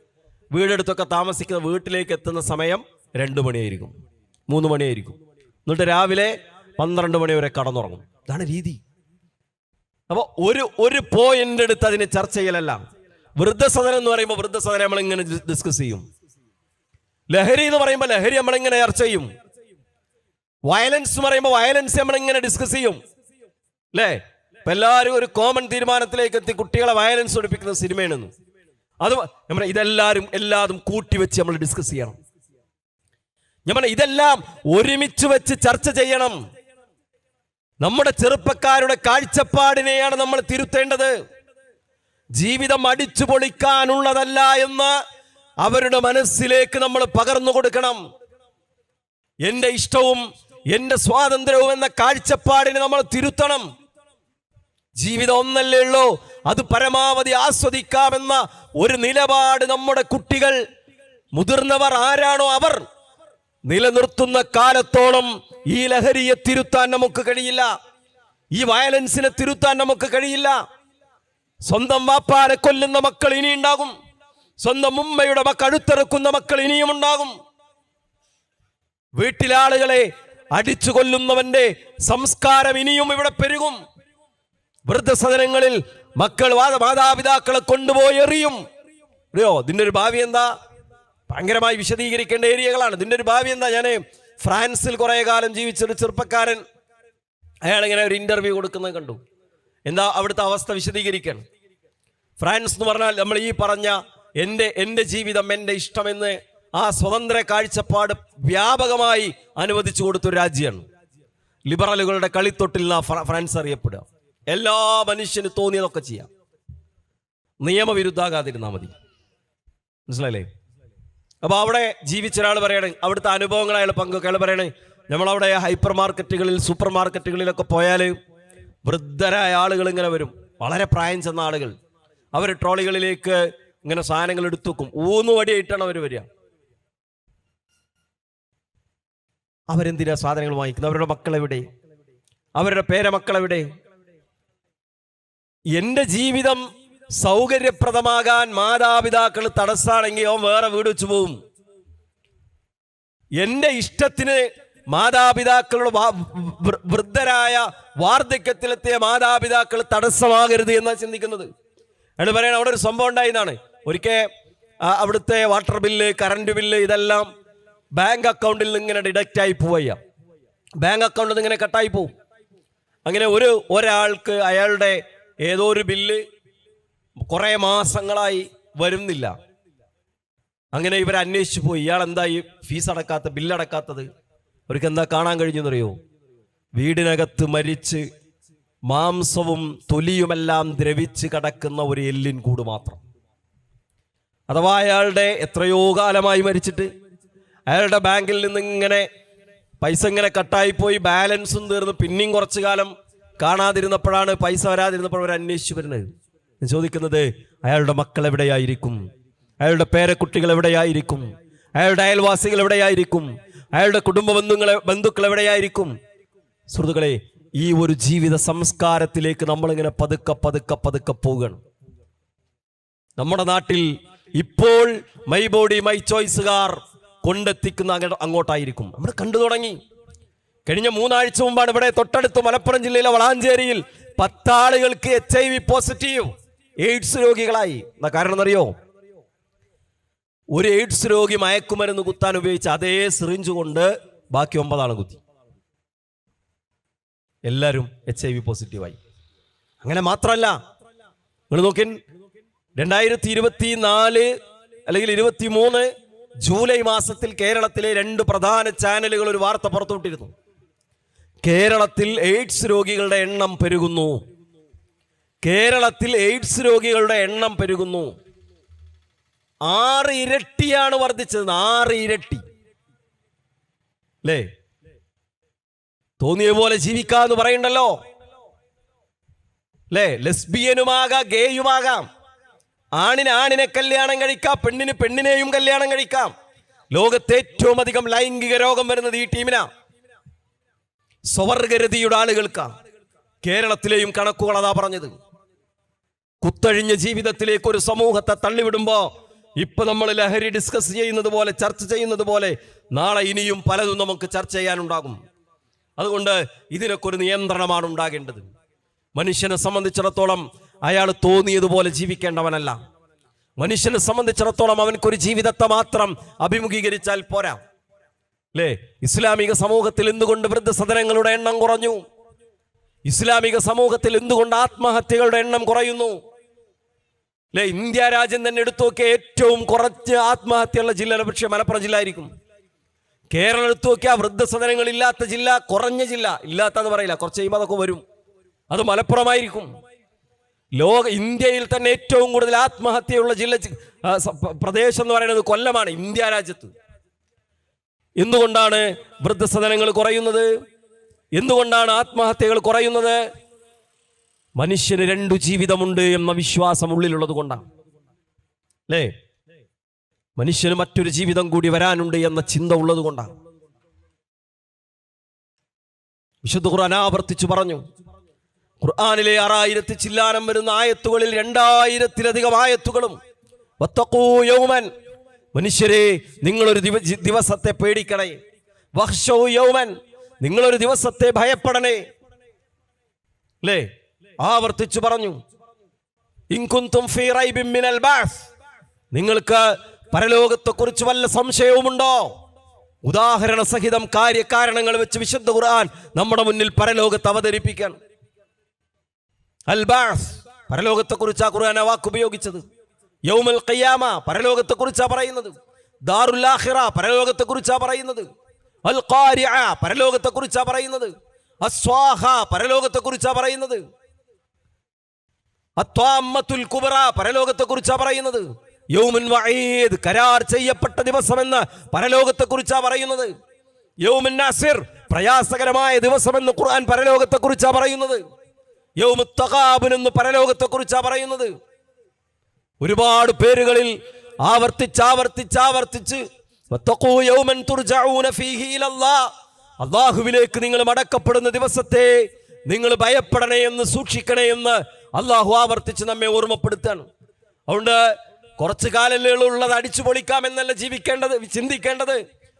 വീടെടുത്തൊക്കെ താമസിക്കുന്ന വീട്ടിലേക്ക് എത്തുന്ന സമയം 2 മണിയായിരിക്കും, 3 മണിയായിരിക്കും. എന്നിട്ട് രാവിലെ 12 മണി വരെ കടന്നുറങ്ങും. ഇതാണ് രീതി. അപ്പോൾ ഒരു പോയിന്റ് എടുത്ത് അതിനെ ചർച്ച ചെയ്യലല്ല. വൃദ്ധസദനം എന്ന് പറയുമ്പോൾ വൃദ്ധസദനം നമ്മളിങ്ങനെ ഡിസ്കസ് ചെയ്യും. ലഹരി എന്ന് പറയുമ്പോൾ ലഹരി നമ്മളിങ്ങനെ ചർച്ച ചെയ്യും. വയലൻസ് എന്ന് പറയുമ്പോൾ വയലൻസ് നമ്മളിങ്ങനെ ഡിസ്കസ് ചെയ്യും. അല്ലേ? ഇപ്പൊ എല്ലാവരും ഒരു കോമൺ തീരുമാനത്തിലേക്ക് എത്തി കുട്ടികളെ വയലൻസ് പഠിപ്പിക്കുന്ന സിനിമയാണെന്ന്. അത് നമ്മുടെ എല്ലാതും കൂട്ടിവെച്ച് നമ്മൾ ഡിസ്കസ് ചെയ്യണം. ഞാൻ ഇതെല്ലാം ഒരുമിച്ച് വെച്ച് ചർച്ച ചെയ്യണം. നമ്മുടെ ചെറുപ്പക്കാരുടെ കാഴ്ചപ്പാടിനെയാണ് നമ്മൾ തിരുത്തേണ്ടത്. ജീവിതം അടിച്ചു പൊളിക്കാനുള്ളതല്ല എന്ന് അവരുടെ മനസ്സിലേക്ക് നമ്മൾ പകർന്നു കൊടുക്കണം. എന്റെ ഇഷ്ടവും എന്റെ സ്വാതന്ത്ര്യവും എന്ന കാഴ്ചപ്പാടിനെ നമ്മൾ തിരുത്തണം. ജീവിതം ഒന്നല്ലേ ഉള്ളൂ, അത് പരമാവധി ആസ്വദിക്കാമെന്ന ഒരു നിലപാട് നമ്മുടെ കുട്ടികൾ, മുതിർന്നവർ ആരാണോ അവർ നിലനിർത്തുന്ന കാലത്തോളം ഈ ലഹരിയെ തിരുത്താൻ നമുക്ക് കഴിയില്ല, ഈ വയലൻസിനെ തിരുത്താൻ നമുക്ക് കഴിയില്ല. സ്വന്തം വാപ്പാനെ കൊല്ലുന്ന മക്കൾ ഇനിയുണ്ടാകും, സ്വന്തം ഉമ്മയുടെ കഴുത്തിറക്കുന്ന മക്കൾ ഇനിയും ഉണ്ടാകും. വീട്ടിലാളുകളെ അടിച്ചു കൊല്ലുന്നവന്റെ സംസ്കാരം ഇനിയും ഇവിടെ പെരുകും. വൃദ്ധസദനങ്ങളിൽ മക്കൾ മാതാപിതാക്കളെ കൊണ്ടുപോയി എറിയും. അറിയോ ഇതിന്റെ ഒരു ഭാവി എന്താ? ഭയങ്കരമായി വിശദീകരിക്കേണ്ട ഏരിയകളാണ്. ഇതിന്റെ ഒരു ഭാവി എന്താ? ഞാൻ ഫ്രാൻസിൽ കുറെ കാലം ജീവിച്ചൊരു ചെറുപ്പക്കാരൻ, അയാളിങ്ങനെ ഒരു ഇന്റർവ്യൂ കൊടുക്കുന്നത് കണ്ടു. എന്താ അവിടുത്തെ അവസ്ഥ വിശദീകരിക്കണം. ഫ്രാൻസ് എന്ന് പറഞ്ഞാൽ നമ്മൾ ഈ പറഞ്ഞ എൻ്റെ ജീവിതം എൻ്റെ ഇഷ്ടമെന്ന് ആ സ്വതന്ത്ര കാഴ്ചപ്പാട് വ്യാപകമായി അനുവദിച്ചു കൊടുത്തൊരു രാജ്യമാണ്. ലിബറലുകളുടെ കളിത്തൊട്ടിൽ നിന്നാണ് ഫ്രാൻസ് അറിയപ്പെടുക. എല്ലാ മനുഷ്യന് തോന്നിയതൊക്കെ ചെയ്യാം, നിയമവിരുദ്ധാകാതിരുന്നാൽ മതി. മനസ്സിലായില്ലേ? അപ്പൊ അവിടെ ജീവിച്ച ഒരാൾ പറയണേ, അവിടുത്തെ അനുഭവങ്ങൾ അയാൾ പങ്കുവെക്കുക. അയാൾ പറയണേ, നമ്മളവിടെ ഹൈപ്പർ മാർക്കറ്റുകളിൽ സൂപ്പർ മാർക്കറ്റുകളിലൊക്കെ പോയാൽ വൃദ്ധരായ ആളുകൾ ഇങ്ങനെ വരും, വളരെ പ്രായം ചെന്ന ആളുകൾ. അവർ ട്രോളികളിലേക്ക് ഇങ്ങനെ സാധനങ്ങൾ എടുത്തു വെക്കും. ഊന്നുവടിയായിട്ടാണ് അവർ വരിക. അവരെന്തിനാ സാധനങ്ങൾ വാങ്ങിക്കുന്നത്? അവരുടെ മക്കളെവിടെ? അവരുടെ പേരമക്കളെവിടെ? എന്റെ ജീവിതം സൗകര്യപ്രദമാകാൻ മാതാപിതാക്കൾ തടസ്സാണെങ്കിൽ അവൻ വേറെ വീട് വെച്ച് പോവും. എന്റെ ഇഷ്ടത്തിന് മാതാപിതാക്കളുടെ വൃദ്ധരായ വാർദ്ധക്യത്തിലെത്തിയ മാതാപിതാക്കൾ തടസ്സമാകരുത് എന്നാണ് ചിന്തിക്കുന്നത്. അയാൾ പറയണ അവിടെ ഒരു സംഭവം ഉണ്ടായതാണ്. ഒരിക്കൽ അവിടുത്തെ വാട്ടർ ബില്ല്, കറണ്ട് ബില്ല് ഇതെല്ലാം ബാങ്ക് അക്കൗണ്ടിൽ നിന്ന് ഇങ്ങനെ ഡിഡക്റ്റ് ആയി പോവുക. ബാങ്ക് അക്കൗണ്ടിൽ നിന്ന് ഇങ്ങനെ കട്ടായി പോവും. അങ്ങനെ ഒരാൾക്ക് അയാളുടെ ഏതോ ഒരു ബില്ല് കുറെ മാസങ്ങളായി വരുന്നില്ല. അങ്ങനെ ഇവർ അന്വേഷിച്ചു പോയി, ഇയാൾ എന്താ ഈ ഫീസ് അടക്കാത്ത, ബില്ലടക്കാത്തത്? അവർക്ക് എന്താ കാണാൻ കഴിഞ്ഞെന്നറിയോ? വീടിനകത്ത് മരിച്ച് മാംസവും തൊലിയുമെല്ലാം ദ്രവിച്ച് കിടക്കുന്ന ഒരു എല്ലിൻ കൂട് മാത്രം. അഥവാ അയാളുടെ എത്രയോ കാലമായി മരിച്ചിട്ട് അയാളുടെ ബാങ്കിൽ നിന്ന് ഇങ്ങനെ പൈസ ഇങ്ങനെ കട്ടായിപ്പോയി, ബാലൻസും തീർന്ന്, പിന്നെയും കുറച്ചു കാലം കാണാതിരുന്നപ്പോഴാണ്, പൈസ വരാതിരുന്നപ്പോൾ അവർ അന്വേഷിച്ചു വരുന്നത്. ഞാൻ ചോദിക്കുന്നത്, അയാളുടെ മക്കൾ എവിടെയായിരിക്കും? അയാളുടെ പേരക്കുട്ടികൾ എവിടെയായിരിക്കും? അയാളുടെ അയൽവാസികൾ എവിടെയായിരിക്കും? അയാളുടെ കുടുംബ ബന്ധുക്കൾ എവിടെയായിരിക്കും? സുഹൃത്തുക്കളെ, ഈ ഒരു ജീവിത സംസ്കാരത്തിലേക്ക് നമ്മളിങ്ങനെ പതുക്കെ പതുക്കെ പതുക്കെ പോവുകയാണ്. നമ്മുടെ നാട്ടിൽ ഇപ്പോൾ മൈ ബോഡി മൈ ചോയ്സുകാർ കൊണ്ടെത്തിക്കുന്ന അങ്ങോട്ടായിരിക്കും. നമ്മൾ കണ്ടു തുടങ്ങി. കഴിഞ്ഞ 3 ആഴ്ച മുമ്പാണ് ഇവിടെ തൊട്ടടുത്ത് മലപ്പുറം ജില്ലയിലെ വളാഞ്ചേരിയിൽ 10 ആളുകൾക്ക് HIV പോസിറ്റീവ്, എയ്ഡ്സ് രോഗികളായി. എന്താ കാരണം എന്നറിയോ? ഒരു എയ്ഡ്സ് രോഗി മയക്കുമരുന്ന് കുത്താൻ ഉപയോഗിച്ച അതേ സിറിഞ്ച് കൊണ്ട് ബാക്കി 9 ആൾ കുത്തി. എല്ലാവരും HIV പോസിറ്റീവായി. അങ്ങനെ മാത്രമല്ല, നിങ്ങൾ നോക്കി, 2024 അല്ലെങ്കിൽ 23 ജൂലൈ മാസത്തിൽ കേരളത്തിലെ 2 പ്രധാന ചാനലുകൾ ഒരു വാർത്ത പുറത്തുവിട്ടിരുന്നു. കേരളത്തിൽ എയ്ഡ്സ് രോഗികളുടെ എണ്ണം പെരുകുന്നു. കേരളത്തിൽ എയ്ഡ്സ് രോഗികളുടെ എണ്ണം പെരുകുന്നു. 6 ഇരട്ടിയാണ് വർദ്ധിച്ചത്. 6 ഇരട്ടി. അല്ലേ? തോന്നിയ പോലെ ജീവിക്കാന്ന് പറയണ്ടല്ലോ. അല്ലേ? ലെസ്ബിയനുമാകാം, ഗേയുമാകാം. ആണിനെ കല്യാണം കഴിക്കാം, പെണ്ണിന് പെണ്ണിനെയും കല്യാണം കഴിക്കാം. ലോകത്തെ ഏറ്റവും അധികം ലൈംഗിക രോഗം വരുന്നത് ഈ ടീമിനാ. സ്വവർഗരതിയുടെ ആളുകൾക്കാ. കേരളത്തിലെയും കണക്കുകൾ അതാ പറഞ്ഞത്. കുത്തഴിഞ്ഞ ജീവിതത്തിലേക്ക് ഒരു സമൂഹത്തെ തള്ളിവിടുമ്പോ ഇപ്പൊ നമ്മൾ ലഹരി ഡിസ്കസ് ചെയ്യുന്നത് പോലെ, ചർച്ച ചെയ്യുന്നത് പോലെ, നാളെ ഇനിയും പലതും നമുക്ക് ചർച്ച ചെയ്യാനുണ്ടാകും. അതുകൊണ്ട് ഇതിനൊക്കെ ഒരു നിയന്ത്രണമാണ് ഉണ്ടാകേണ്ടത്. മനുഷ്യനെ സംബന്ധിച്ചിടത്തോളം അയാൾ തോന്നിയതുപോലെ ജീവിക്കേണ്ടവനല്ല. മനുഷ്യനെ സംബന്ധിച്ചിടത്തോളം അവനക്കൊരു ജീവിതത്തെ മാത്രം അഭിമുഖീകരിച്ചാൽ പോരാ. അല്ലേ? ഇസ്ലാമിക സമൂഹത്തിൽ എന്തുകൊണ്ട് വൃദ്ധസദനങ്ങളുടെ എണ്ണം കുറഞ്ഞു? ഇസ്ലാമിക സമൂഹത്തിൽ എന്തുകൊണ്ട് ആത്മഹത്യകളുടെ എണ്ണം കുറയുന്നു? അല്ലെ, ഇന്ത്യ രാജ്യം തന്നെ എടുത്തു നോക്കിയാൽ ഏറ്റവും കുറച്ച് ആത്മഹത്യയുള്ള ജില്ല പക്ഷേ മലപ്പുറം ജില്ല ആയിരിക്കും. കേരളം എടുത്തു നോക്കിയാൽ വൃദ്ധസദനങ്ങൾ ഇല്ലാത്ത ജില്ല, കുറഞ്ഞ ജില്ല, ഇല്ലാത്തെന്ന് പറയില്ല, കുറച്ച് കഴിയുമ്പോൾ അതൊക്കെ വരും, അത് മലപ്പുറമായിരിക്കും. ഇന്ത്യയിൽ തന്നെ ഏറ്റവും കൂടുതൽ ആത്മഹത്യയുള്ള ജില്ല പ്രദേശം എന്ന് പറയുന്നത് കൊല്ലമാണ്, ഇന്ത്യ രാജ്യത്ത്. എന്തുകൊണ്ടാണ് വൃദ്ധസദനങ്ങൾ കുറയുന്നത്? എന്തുകൊണ്ടാണ് ആത്മഹത്യകൾ കുറയുന്നത്? മനുഷ്യന് 2 ജീവിതമുണ്ട് എന്ന വിശ്വാസം ഉള്ളിലുള്ളത് കൊണ്ടാണ്. അല്ലേ, മനുഷ്യന് മറ്റൊരു ജീവിതം കൂടി വരാനുണ്ട് എന്ന ചിന്ത ഉള്ളത് കൊണ്ടാണ്. വിശുദ്ധ ഖുർആൻ ആവർത്തിച്ചു പറഞ്ഞു. ഖുർആനിലെ 6000 ചില്ലാനം വരുന്ന ആയത്തുകളിൽ 2000-ലധികം ആയത്തുകളും വത്തഖൂ യൗമൻ, മനുഷ്യരെ നിങ്ങളൊരു ദിവസത്തെ പേടിക്കണേ, വഖ്ശൗ യൗമൻ, നിങ്ങളൊരു ദിവസത്തെ ഭയപ്പെടണേ. അല്ലേ, ആവർത്തിച്ചു പറഞ്ഞു. ഇൻ കുൻതും ഫീ റൈബിൻ മിനൽ ബഅസ്, നിങ്ങൾക്ക് പരലോകത്തെക്കുറിച്ച് വല്ല സംശയവുമുണ്ടോ? ഉദാഹരണ സഹിതം കാര്യകാരണങ്ങൾ വെച്ച് വിശുദ്ധ ഖുർആൻ നമ്മുടെ മുന്നിൽ പരലോകത്ത് അവതരിപ്പിക്കാൻ. അൽ ബഅസ്, പരലോകത്തെക്കുറിച്ചാണ് ഖുർആൻ ആ വാക്ക് ഉപയോഗിച്ചത്. യൗമുൽ ഖിയാമ, പരലോകത്തെക്കുറിച്ചാണ് പറയുന്നത്. ദാറുൽ ആഖിറ, പരലോകത്തെക്കുറിച്ചാണ് പറയുന്നത്. അൽ ഖാരിഅ, പരലോകത്തെക്കുറിച്ചാണ് പറയുന്നത്. അസ്വാഹ, പരലോകത്തെക്കുറിച്ചാണ് പറയുന്നത്. അത്വാമ്മത്തുൽ കുബ്ര, പരലോകത്തെക്കുറിച്ചാണ് പറയുന്നത്. യൗമുൻ വഈദ്, കരാർ ചെയ്യപ്പെട്ട ദിവസമെന്ന് പരലോകത്തെക്കുറിച്ചാണ് പറയുന്നത്. യൗമുൻ നസ്ർ, പ്രയാസകരമായ ദിവസമെന്ന് ഖുർആൻ പരലോകത്തെക്കുറിച്ചാണ് പറയുന്നത്. യൗമുത് തഗാബുൻ എന്ന് പരലോകത്തെക്കുറിച്ചാണ് പറയുന്നത്. ഒരുപാട് പേരുകളിൽ ആവർത്തിച്ച് വത്തഖൂ യൗമൻ തുർജഊന ഫീഹി ഇലല്ലാഹ്, അല്ലാഹുവിലേക്ക് നിങ്ങൾ മടക്കപ്പെടുന്ന ദിവസത്തെ നിങ്ങൾ ഭയപ്പെടണേ എന്ന്, സൂക്ഷിക്കണേ എന്ന് അല്ലാഹു ആവർത്തിച്ച് നമ്മെ ഓർമ്മപ്പെടുത്താണ്. അതുകൊണ്ട് കുറച്ചു കാലങ്ങളുള്ളത് അടിച്ചു പൊളിക്കാം എന്നല്ല ചിന്തിക്കേണ്ടത്.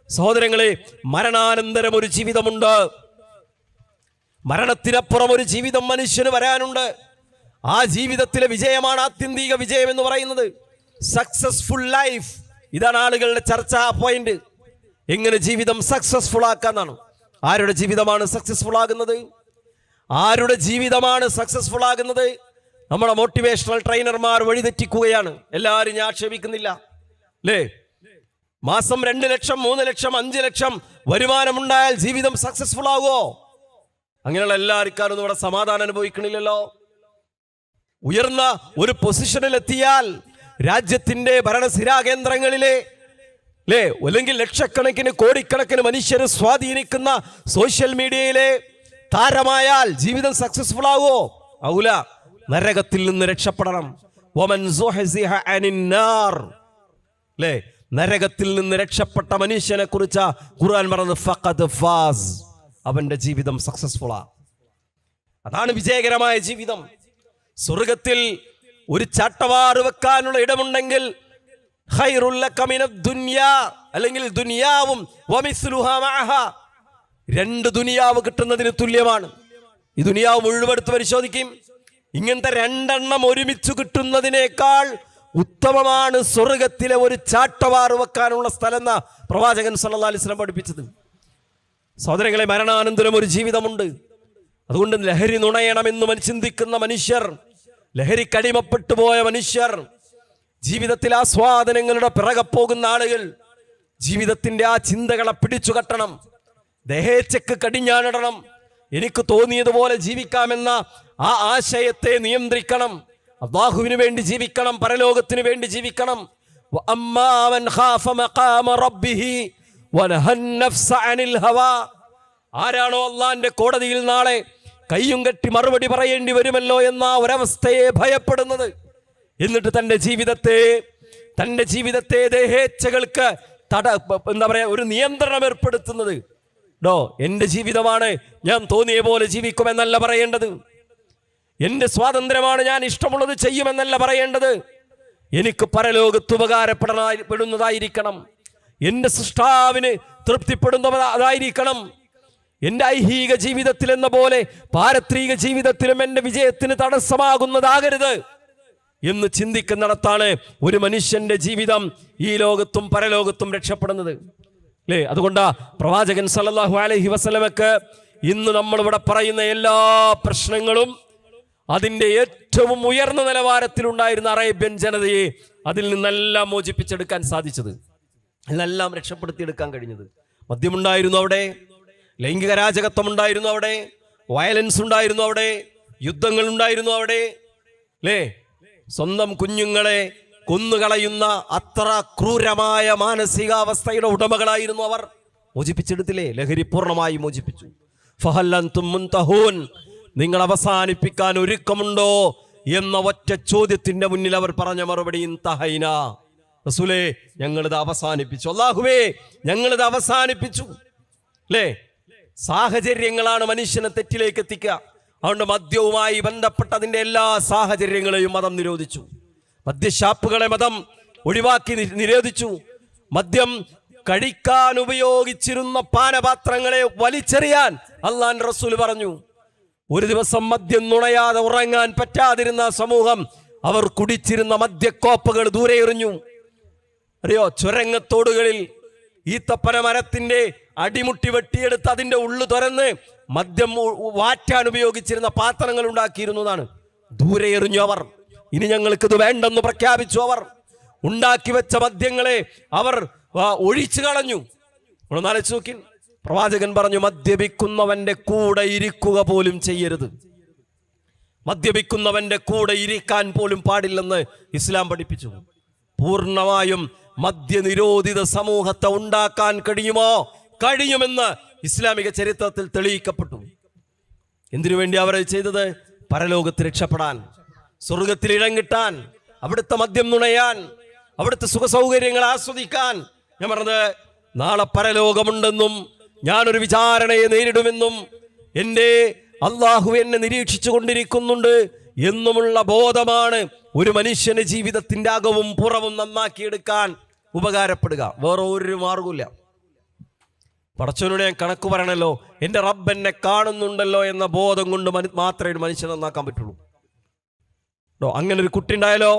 സഹോദരങ്ങളെ, മരണാനന്തരം ഒരു ജീവിതമുണ്ട്. മരണത്തിനപ്പുറം ഒരു ജീവിതം മനുഷ്യന് വരാനുണ്ട്. ആ ജീവിതത്തിലെ വിജയമാണ് ആത്യന്തിക വിജയം എന്ന് പറയുന്നത്. സക്സസ്ഫുൾ ലൈഫ്, ഇതാണ് ആളുകളുടെ ചർച്ചാ പോയിന്റ്. എങ്ങനെ ജീവിതം സക്സസ്ഫുൾ ആക്കാന്നാണ്. ആരുടെ ജീവിതമാണ് സക്സസ്ഫുൾ ആകുന്നത്? ആരുടെ ജീവിതമാണ് സക്സസ്ഫുൾ ആകുന്നത്? നമ്മുടെ മോട്ടിവേഷണൽ ട്രെയിനർമാർ വഴിതെറ്റിക്കുകയാണ്. എല്ലാവരും ഞാൻ ആക്ഷേപിക്കുന്നില്ല, അല്ലേ? മാസം 2 ലക്ഷം, 3 ലക്ഷം, 5 ലക്ഷം വരുമാനമുണ്ടായാൽ ജീവിതം സക്സസ്ഫുൾ ആകുമോ? അങ്ങനെയുള്ള എല്ലാവർക്കും ഇവിടെ സമാധാനം അനുഭവിക്കണില്ലല്ലോ. ഉയർന്ന ഒരു പൊസിഷനിലെത്തിയാൽ രാജ്യത്തിന്റെ ഭരണസിരാ കേന്ദ്രങ്ങളിലെ, അല്ലേ, അല്ലെങ്കിൽ ലക്ഷക്കണക്കിന് കോടിക്കണക്കിന് മനുഷ്യരെ സ്വാധീനിക്കുന്ന സോഷ്യൽ മീഡിയയിലെ താരമായാൽ ജീവിതം സക്സസ്ഫുൾ ആകുമോ? ആവൂല. നരകത്തിൽ നിന്ന് രക്ഷപ്പെടണം. വമൻ സുഹ്സിഹ അനിന്നാർ, അല്ലേ, നരകത്തിൽ നിന്ന് രക്ഷപ്പെട്ട മനുഷ്യനെ കുറിച്ച് ഖുർആൻ പറഞ്ഞത് ഫഖദ് ഫാസ്, അവന്റെ ജീവിതം സക്സസ്ഫുള്ളാ. അതാണ് വിജയകരമായ ജീവിതം. സ്വർഗത്തിൽ ഒരു ചാട്ടവാറ് വെക്കാനുള്ള ഇടമുണ്ടെങ്കിൽ ഖൈറുൽ ലക മിനദ് ദുനിയാ, അല്ലെങ്കിൽ ദുനിയാവും വമിസ്ലുഹാ മഅഹാ, 2 ദുനിയാവ് കിട്ടുന്നതിന് തുല്യമാണ്. ഈ ദുനിയാവ് മുഴുവൻ എടുത്ത് പരിശോധിക്കും, ഇങ്ങനത്തെ 2 എണ്ണം ഒരുമിച്ച് കിട്ടുന്നതിനേക്കാൾ ഉത്തമമാണ് സ്വർഗത്തിലെ ഒരു ചാട്ടവാറ് വെക്കാനുള്ള സ്ഥലം എന്ന പ്രവാചകൻ സല്ലല്ലാഹു അലൈഹി വസല്ലം പഠിപ്പിച്ചത്. സഹോദരങ്ങളെ, മരണാനന്തരം ഒരു ജീവിതമുണ്ട്. അതുകൊണ്ട് ലഹരി നുണയണമെന്ന് ചിന്തിക്കുന്ന മനുഷ്യർ, ലഹരിക്കടിമപ്പെട്ടു പോയ മനുഷ്യർ, ജീവിതത്തിൽ ആസ്വാദനങ്ങളുടെ പിറകെ പോകുന്ന ആളുകൾ ജീവിതത്തിന്റെ ആ ചിന്തകളെ പിടിച്ചു കെട്ടണം. ദേഹേച്ഛക്ക് കടിഞ്ഞാണിടണം. എനിക്ക് തോന്നിയതുപോലെ ജീവിക്കാമെന്ന ആ ആശയത്തെ നിയന്ത്രിക്കണം. അല്ലാഹുവിന് വേണ്ടി ജീവിക്കണം, പരലോകത്തിന് വേണ്ടി ജീവിക്കണം. ആരാണോ അള്ളാന്റെ കോടതിയിൽ നാളെ കയ്യും കെട്ടി മറുപടി പറയേണ്ടി വരുമല്ലോ എന്ന ഒരവസ്ഥയെ ഭയപ്പെടുന്നത്, എന്നിട്ട് തന്റെ ജീവിതത്തെ ദേഹേച്ഛകൾക്ക് ഒരു നിയന്ത്രണം ഏർപ്പെടുത്തുന്നത്, എന്റെ ജീവിതമാണ്, ഞാൻ തോന്നിയ പോലെ ജീവിക്കുമെന്നല്ല പറയേണ്ടത്. എന്റെ സ്വാതന്ത്ര്യമാണ്, ഞാൻ ഇഷ്ടമുള്ളത് ചെയ്യുമെന്നല്ല പറയേണ്ടത്. എനിക്ക് പരലോകത്ത് ഉപകാരപ്പെടുന്നതായിരിക്കണം, എന്റെ സൃഷ്ടാവിന് തൃപ്തിപ്പെടുന്നതായിരിക്കണം. എന്റെ ഐഹിക ജീവിതത്തിൽ എന്ന പോലെ പാരത്രിക ജീവിതത്തിലും എന്റെ വിജയത്തിന് തടസ്സമാകുന്നതാകരുത് എന്ന് ചിന്തിക്കുന്നിടത്താണ് ഒരു മനുഷ്യന്റെ ജീവിതം ഈ ലോകത്തും പരലോകത്തും രക്ഷപ്പെടുന്നത്, അല്ലേ? അതുകൊണ്ടാ പ്രവാചകൻ സല്ലല്ലാഹു അലൈഹി വസല്ലമക്ക് ഇന്ന് നമ്മളിവിടെ പറയുന്ന എല്ലാ പ്രശ്നങ്ങളും അതിൻ്റെ ഏറ്റവും ഉയർന്ന നിലവാരത്തിലുണ്ടായിരുന്ന അറേബ്യൻ ജനതയെ അതിൽ നിന്നെല്ലാം മോചിപ്പിച്ചെടുക്കാൻ സാധിച്ചത്, അതിനെല്ലാം രക്ഷപ്പെടുത്തിയെടുക്കാൻ കഴിഞ്ഞത്. മദ്യമുണ്ടായിരുന്നു അവിടെ, ലൈംഗിക രാജകത്വം ഉണ്ടായിരുന്നു അവിടെ, വയലൻസ് ഉണ്ടായിരുന്നു അവിടെ, യുദ്ധങ്ങൾ ഉണ്ടായിരുന്നു അവിടെ, അല്ലേ? സ്വന്തം കുഞ്ഞുങ്ങളെ കൊന്നുകളയുന്ന അത്ര ക്രൂരമായ മാനസികാവസ്ഥയുടെ ഉടമകളായിരുന്നു അവർ. മോചിപ്പിച്ചെടുത്തില്ലേ? ലഹരി പൂർണ്ണമായി മോചിപ്പിച്ചു. ഫഹൽ അൻതും മുൻതഹൂൻ, നിങ്ങൾ അവസാനിപ്പിക്കാൻ ഒരുക്കമുണ്ടോ എന്ന ഒറ്റ ചോദ്യത്തിന്റെ മുന്നിൽ അവർ പറഞ്ഞ മറുപടി ഇൻതഹൈന, റസൂലേ ഞങ്ങളിത് അവസാനിപ്പിച്ചു, അല്ലാഹുവേ ഞങ്ങളിത് അവസാനിപ്പിച്ചു. അല്ലേ? സാഹചര്യങ്ങളാണ് മനുഷ്യനെ തെറ്റിലേക്ക് എത്തിക്കുക. അതുകൊണ്ട് മദ്യവുമായി ബന്ധപ്പെട്ടതിന്റെ എല്ലാ സാഹചര്യങ്ങളെയും മതം നിരോധിച്ചു. മദ്യഷാപ്പുകളെ മതം ഒഴിവാക്കി നിരോധിച്ചു. മദ്യം കഴിക്കാൻ ഉപയോഗിച്ചിരുന്ന പാനപാത്രങ്ങളെ വലിച്ചെറിയാൻ അള്ളാഹുവിന്റെ റസൂൽ പറഞ്ഞു. ഒരു ദിവസം മദ്യം നുണയാതെ ഉറങ്ങാൻ പറ്റാതിരുന്ന സമൂഹം അവർ കുടിച്ചിരുന്ന മദ്യക്കോപ്പുകൾ ദൂരെ എറിഞ്ഞു. അറിയോ? ചുരങ്ങത്തോടുകളിൽ ഈത്തപ്പന മരത്തിന്റെ അടിമുട്ടി വെട്ടിയെടുത്ത് അതിന്റെ ഉള്ളു തുറന്ന് മദ്യം വാറ്റാൻ ഉപയോഗിച്ചിരുന്ന പാത്രങ്ങൾ ഉണ്ടാക്കിയിരുന്നതാണ്. ദൂരെ എറിഞ്ഞു അവർ. ഇനി ഞങ്ങൾക്കിത് വേണ്ടെന്ന് പ്രഖ്യാപിച്ചു. അവർ ഉണ്ടാക്കി വെച്ച മദ്യങ്ങളെ അവർ ഒഴിച്ചു കളഞ്ഞു. ഒന്നാലോചിച്ച് നോക്കി. പ്രവാചകൻ പറഞ്ഞു, മദ്യപിക്കുന്നവന്റെ കൂടെ ഇരിക്കുക പോലും ചെയ്യരുത്. മദ്യപിക്കുന്നവന്റെ കൂടെ ഇരിക്കാൻ പോലും പാടില്ലെന്ന് ഇസ്ലാം പഠിപ്പിച്ചു. പൂർണ്ണമായും മദ്യനിരോധിത സമൂഹത്തെ ഉണ്ടാക്കാൻ കഴിയുമോ? കഴിയുമെന്ന് ഇസ്ലാമിക ചരിത്രത്തിൽ തെളിയിക്കപ്പെട്ടു. എന്തിനു വേണ്ടി അവർ ചെയ്തത്? പരലോകത്ത് രക്ഷപ്പെടാൻ, സ്വർഗത്തിൽ ഇടം കിട്ടാൻ, അവിടുത്തെ മദ്യം നുണയാൻ, അവിടുത്തെ സുഖസൗകര്യങ്ങൾ ആസ്വദിക്കാൻ. ഞാൻ പറഞ്ഞത്, നാളെ പരലോകമുണ്ടെന്നും ഞാനൊരു വിചാരണയെ നേരിടുമെന്നും എൻ്റെ അള്ളാഹു എന്നെ നിരീക്ഷിച്ചു കൊണ്ടിരിക്കുന്നുണ്ട് എന്നുമുള്ള ബോധമാണ് ഒരു മനുഷ്യന്റെ ജീവിതത്തിന്റെ അകവും പുറവും നന്നാക്കിയെടുക്കാൻ ഉപകാരപ്പെടുക. വേറെ ഒരു മാർഗമില്ല. പടച്ചവനോട് ഞാൻ കണക്ക് പറയണല്ലോ, എൻ്റെ റബ്ബ് എന്നെ കാണുന്നുണ്ടല്ലോ എന്ന ബോധം കൊണ്ട് മാത്രമേ ഒരു മനുഷ്യനെ നന്നാക്കാൻ പറ്റുള്ളൂ. അങ്ങനെ ഒരു കുട്ടി ഉണ്ടായാലോ,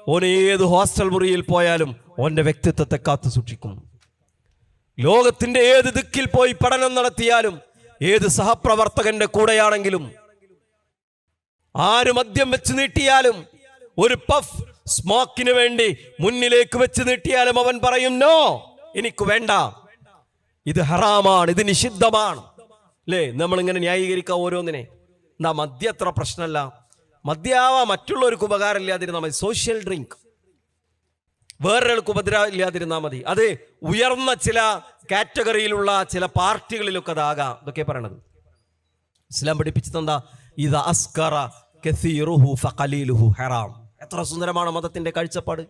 ഓൻ ഏത് ഹോസ്റ്റൽ മുറിയിൽ പോയാലും ഓന്റെ വ്യക്തിത്വത്തെ കാത്തു സൂക്ഷിക്കും. ലോകത്തിന്റെ ഏത് ദിക്കിൽ പോയി പഠനം നടത്തിയാലും, ഏത് സഹപ്രവർത്തകന്റെ കൂടെയാണെങ്കിലും, ആര് മദ്യം വെച്ച് നീട്ടിയാലും, ഒരു പഫ് സ്മോക്കിന് വേണ്ടി മുന്നിലേക്ക് വെച്ച് നീട്ടിയാലും അവൻ പറയും, നോ, എനിക്ക് വേണ്ട, ഇത് ഹറാമാണ്, ഇത് നിഷിദ്ധമാണ്. അല്ലേ? നമ്മളിങ്ങനെ ന്യായീകരിക്കുക ഓരോന്നിനെ. എന്താ മദ്യം അത്ര പ്രശ്നമല്ല, മദ്യാവാ മറ്റുള്ളവർക്ക് ഉപകാരം ഇല്ലാതിരുന്നാൽ മതി. സോഷ്യൽ ഡ്രിങ്ക്, വേറൊരാൾക്ക് ഉപദ്രവം ഇല്ലാതിരുന്നാൽ മതി. അത് ഉയർന്ന ചില കാറ്റഗറിയിലുള്ള ചില പാർട്ടികളിലൊക്കെ അതാകാം. ഇതൊക്കെ പറയണത് ഇസ്ലാം പഠിപ്പിച്ചതെന്താ? ഇത് അസ്കറ കസീറുഹു ഫഖലീലുഹു ഹറാം. എത്ര സുന്ദരമാണ് മതത്തിന്റെ കാഴ്ചപ്പാട്.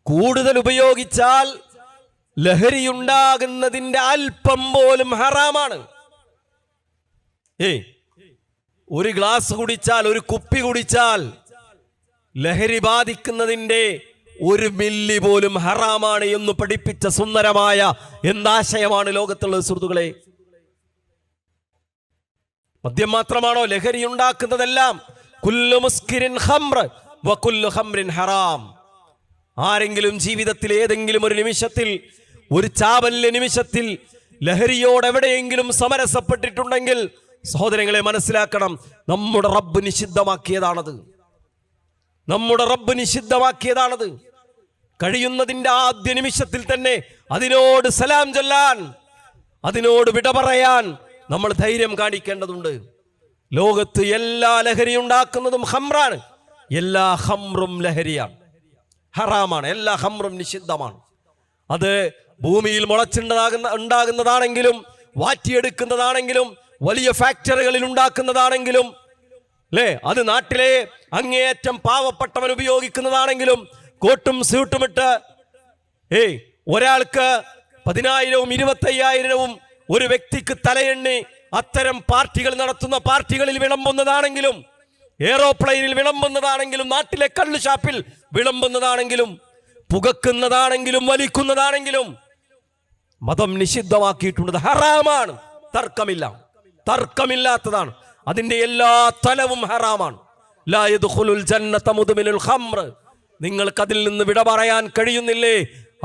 കൂടുതൽ ഉപയോഗിച്ചാൽ ലഹരിയുണ്ടാകുന്നതിന്റെ അല്പം പോലും ഹറാമാണ്. ഒരു ഗ്ലാസ് കുടിച്ചാൽ, ഒരു കുപ്പി കുടിച്ചാൽ ലഹരി ബാധിക്കുന്നതിന്റെ 1 മില്ലി പോലും ഹറാമാണ് എന്ന് പഠിപ്പിച്ച സുന്ദരമായ എന്താശയമാണ് ലോകത്തുള്ള സുഹൃത്തുക്കളെ. മദ്യം മാത്രമാണോ ലഹരി ഉണ്ടാക്കുന്നതെല്ലാം? കുല്ലു മുസ്കിരിൻ ഖംർ വ കുല്ലു ഖംറിൻ ഹറാം. ആരെങ്കിലും ജീവിതത്തിൽ ഏതെങ്കിലും ഒരു നിമിഷത്തിൽ, ഒരു ചാബല്യ നിമിഷത്തിൽ ലഹരിയോട് എവിടെയെങ്കിലും സമരസപ്പെട്ടിട്ടുണ്ടെങ്കിൽ സഹോദരങ്ങളെ മനസ്സിലാക്കണം, നമ്മുടെ റബ്ബ് നിഷിദ്ധമാക്കിയതാണത്. നമ്മുടെ റബ്ബ് നിഷിദ്ധമാക്കിയതാണത്. കഴിയുന്നതിന്റെ ആദ്യ നിമിഷത്തിൽ തന്നെ അതിനോട് സലാം ചൊല്ലാൻ, അതിനോട് വിട പറയാൻ നമ്മൾ ധൈര്യം കാണിക്കേണ്ടതുണ്ട്. ലോകത്ത് എല്ലാ ലഹരി ഉണ്ടാക്കുന്നതും ഹംറാണ്. എല്ലാ ഹംറും ലഹരിയാണ്, ഹറാമാണ്. എല്ലാ ഹംറും നിഷിദ്ധമാണ്. അത് ഭൂമിയിൽ ഉണ്ടാകുന്നതാണെങ്കിലും, വാറ്റിയെടുക്കുന്നതാണെങ്കിലും, വലിയ ഫാക്ടറികളിൽ ഉണ്ടാക്കുന്നതാണെങ്കിലും, അല്ലേ, അത് നാട്ടിലെ അങ്ങേയറ്റം പാവപ്പെട്ടവൻ ഉപയോഗിക്കുന്നതാണെങ്കിലും, കോട്ടും സ്യൂട്ടുമിട്ട് ഒരാൾക്ക് 10,000-വും 25,000-വും ഒരു വ്യക്തിക്ക് തലയെണ്ണി അത്തരം പാർട്ടികൾ നടത്തുന്ന പാർട്ടികളിൽ വിളമ്പുന്നതാണെങ്കിലും, എയറോപ്ലെയിനിൽ വിളമ്പുന്നതാണെങ്കിലും, നാട്ടിലെ കള്ള് ഷാപ്പിൽ വിളമ്പുന്നതാണെങ്കിലും, പുകക്കുന്നതാണെങ്കിലും, വലിക്കുന്നതാണെങ്കിലും മതം നിഷിദ്ധമാക്കിയിട്ടുള്ളത് ഹറാമാണ്. തർക്കമില്ലാത്തതാണ്. അതിന്റെ എല്ലാ തലവും ഹറാമാണ്. ലാ യദ്ഖുലുൽ ജന്നത മുദ്മിനുൽ ഖംർ. നിങ്ങൾക്ക് അതിൽ നിന്ന് വിട പറയാൻ കഴിയുന്നില്ലേ,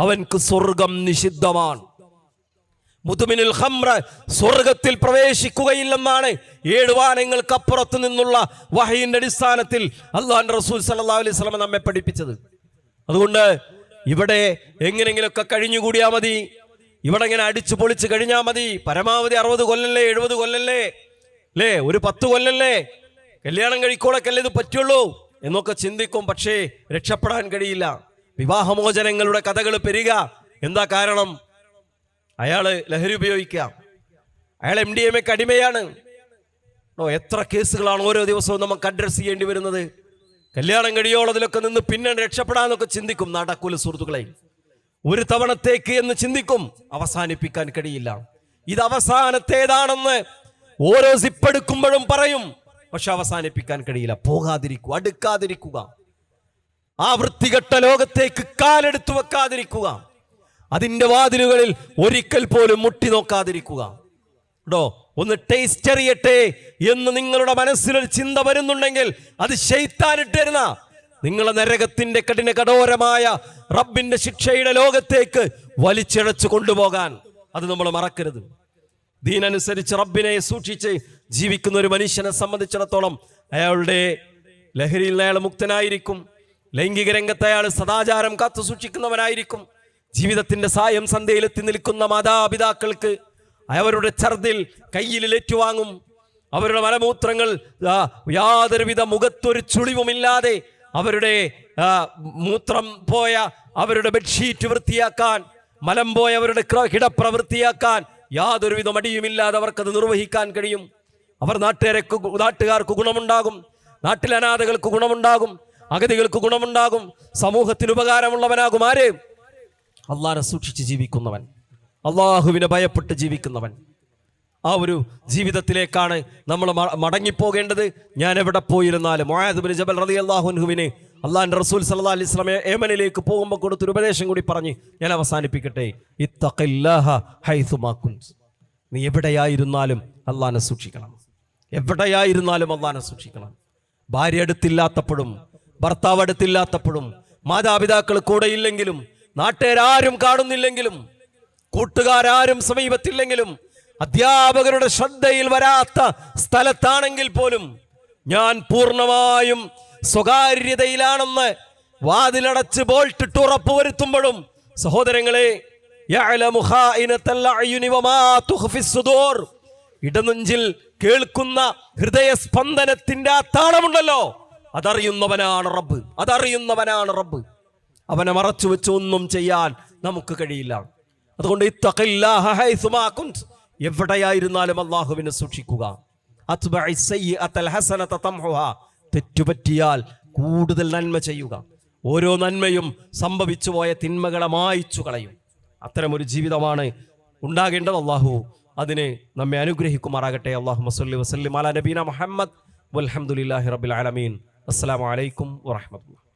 അവൻക്ക് സ്വർഗം നിഷിദ്ധമാണ്. മുദ്മിനുൽ ഖംറ സ്വർഗത്തിൽ പ്രവേശിക്കുകയില്ലെന്നാണ് 7 വാനങ്ങൾക്കപ്പുറത്ത് നിന്നുള്ള വഹയിന്റെ അടിസ്ഥാനത്തിൽ അല്ലാഹുവിന്റെ റസൂൽ സല്ലല്ലാഹു അലൈഹി വസല്ലം നമ്മെ പഠിപ്പിച്ചത്. അതുകൊണ്ട് ഇവിടെ എങ്ങനെങ്കിലുമൊക്കെ കഴിഞ്ഞുകൂടിയാൽ മതി, ഇവിടെ ഇങ്ങനെ അടിച്ചു പൊളിച്ച് കഴിഞ്ഞാൽ മതി. പരമാവധി 60 കൊല്ലല്ലേ, 70 കൊല്ലല്ലേ, അല്ലേ, ഒരു 10 കൊല്ലല്ലേ, കല്യാണം കഴിക്കോളൊക്കെല്ലേ ഇത് പറ്റുള്ളൂ എന്നൊക്കെ ചിന്തിക്കും. പക്ഷേ രക്ഷപ്പെടാൻ കഴിയില്ല. വിവാഹമോചനങ്ങളുടെ കഥകൾ പെരുക. എന്താ കാരണം? അയാള് ലഹരി ഉപയോഗിക്കുക, അയാൾ MDMA അടിമയാണ്. എത്ര കേസുകളാണ് ഓരോ ദിവസവും നമുക്ക് അഡ്രസ് ചെയ്യേണ്ടി വരുന്നത്. കല്യാണം കഴിയോളതിലൊക്കെ നിന്ന് പിന്നെ രക്ഷപ്പെടാന്നൊക്കെ ചിന്തിക്കും. നടക്കൂല സുഹൃത്തുക്കളെ. ഒരു തവണത്തേക്ക് എന്ന് ചിന്തിക്കും, അവസാനിപ്പിക്കാൻ കഴിയില്ല. ഇത് അവസാനത്തേതാണെന്ന് ഓരോ സിപ്പെടുക്കുമ്പോഴും പറയും, പക്ഷെ അവസാനിപ്പിക്കാൻ കഴിയില്ല. പോകാതിരിക്കുക, അടുക്കാതിരിക്കുക, ആ വൃത്തികെട്ട ലോകത്തേക്ക് കാലെടുത്തു വെക്കാതിരിക്കുക, അതിന്റെ വാതിലുകളിൽ ഒരിക്കൽ പോലും മുട്ടി നോക്കാതിരിക്കുക. ഒന്ന് ടേസ്റ്റ് അറിയട്ടെ എന്ന് നിങ്ങളുടെ മനസ്സിലൊരു ചിന്ത വരുന്നുണ്ടെങ്കിൽ അത് ശൈത്താനിട്ടിരുന്ന നിങ്ങളെ നരകത്തിന്റെ കഠോരമായ റബ്ബിന്റെ ശിക്ഷയുടെ ലോകത്തേക്ക് വലിച്ചിഴച്ചു കൊണ്ടുപോകാൻ അത് നമ്മൾ മറക്കരുത്. ദീനനുസരിച്ച് റബ്ബിനെ സൂക്ഷിച്ച് ജീവിക്കുന്ന ഒരു മനുഷ്യനെ സംബന്ധിച്ചിടത്തോളം അയാളുടെ ലഹരിയിൽ അയാൾ മുക്തനായിരിക്കും. ലൈംഗിക രംഗത്ത് അയാൾ സദാചാരം കാത്തു സൂക്ഷിക്കുന്നവനായിരിക്കും. ജീവിതത്തിന്റെ സായം സന്ധ്യയിലെത്തി നിൽക്കുന്ന മാതാപിതാക്കൾക്ക് അവരുടെ ഛർദിൽ കയ്യിൽ ഏറ്റുവാങ്ങും. അവരുടെ മലമൂത്രങ്ങൾ യാതൊരുവിധ മുഖത്തൊരു ചുളിവുമില്ലാതെ അവരുടെ മൂത്രം പോയ അവരുടെ ബെഡ്ഷീറ്റ് വൃത്തിയാക്കാൻ, മലം പോയ അവരുടെ കിടപ്ര വൃത്തിയാക്കാൻ യാതൊരുവിധ മടിയുമില്ലാതെ അവർക്കത് നിർവഹിക്കാൻ കഴിയും. അവർ നാട്ടുകാർക്ക് ഗുണമുണ്ടാകും, നാട്ടിലെ അനാഥകൾക്ക് ഗുണമുണ്ടാകും, അഗതികൾക്ക് ഗുണമുണ്ടാകും, സമൂഹത്തിന് ഉപകാരമുള്ളവനാകും. ആര്? അള്ളാഹനെ സൂക്ഷിച്ച് ജീവിക്കുന്നവൻ, അള്ളാഹുവിനെ ഭയപ്പെട്ട് ജീവിക്കുന്നവൻ. ആ ഒരു ജീവിതത്തിലേക്കാണ് നമ്മൾ മടങ്ങിപ്പോകേണ്ടത്. ഞാൻ എവിടെ പോയിരുന്നാലും മുആദ് ബിൻ ജബൽ റളിയല്ലാഹു അൻഹുവിനെ അള്ളാഹിന്റെ റസൂൽ സല്ലല്ലാഹു അലൈഹി വസല്ലം യമനിലേക്ക് പോകുമ്പോൾ കൊടുത്തൊരു ഉപദേശം കൂടി പറഞ്ഞ് ഞാൻ അവസാനിപ്പിക്കട്ടെ. ഇത്തഖില്ലാഹ ഹൈസുമാ കുൻത്. നീ എവിടെയായിരുന്നാലും അള്ളാഹിനെ സൂക്ഷിക്കണം, എവിടെയായിരുന്നാലും അള്ളാഹിനെ സൂക്ഷിക്കണം. ഭാര്യ അടുത്തില്ലാത്തപ്പോഴും, ഭർത്താവ് അടുത്തില്ലാത്തപ്പോഴും, മാതാപിതാക്കൾ കൂടെയില്ലെങ്കിലും, നാട്ടുകാരും കാണുന്നില്ലെങ്കിലും, കൂട്ടുകാരും സമീപത്തില്ലെങ്കിലും, അധ്യാപകരുടെ ശ്രദ്ധയിൽ വരാത്ത സ്ഥലത്താണെങ്കിൽ പോലും ഞാൻ പൂർണ്ണമായും സ്വകാര്യതയിലാണെന്ന് വാതിലടച്ച് ബോൾട്ടിട്ട് ഉറപ്പുവരുത്തുമ്പോഴും സഹോദരങ്ങളെ, ഇടനെഞ്ചിൽ കേൾക്കുന്ന ഹൃദയസ്പന്ദനത്തിന്റെ ആ താളമുണ്ടല്ലോ, അതറിയുന്നവനാണ് റബ്ബ്, അതറിയുന്നവനാണ് റബ്ബ്. അവനെ മറച്ചു വെച്ച് ഒന്നും ചെയ്യാൻ നമുക്ക് കഴിയില്ല. അതുകൊണ്ട് ഇത്തഖില്ലാഹ ഹൈസുമാ കുൻത്, എവിടെയായിരുന്നാലും അള്ളാഹുവിനെ സൂക്ഷിക്കുക. അത്ബഇ സയ്യിഅത്തൽ ഹസനത തംഹുഹാ, തെറ്റുപറ്റിയാൽ കൂടുതൽ നന്മ ചെയ്യുക. ഓരോ നന്മയും സംഭവിച്ചു പോയ തിന്മകളെ മായ്ച്ചു കളയും. അത്തരമൊരു ജീവിതമാണ് ഉണ്ടാകേണ്ടത്. അള്ളാഹു അതിനെ നമ്മെ അനുഗ്രഹിക്കുമാറാകട്ടെ. അല്ലാഹുമ്മ സ്വല്ലി വസല്ലിം അലാ നബീന മുഹമ്മദ് വൽഹംദുലില്ലാഹി റബ്ബിൽ ആലമീൻ. അസ്സലാമു അലൈക്കും വറഹ്മത്തുള്ളാഹി.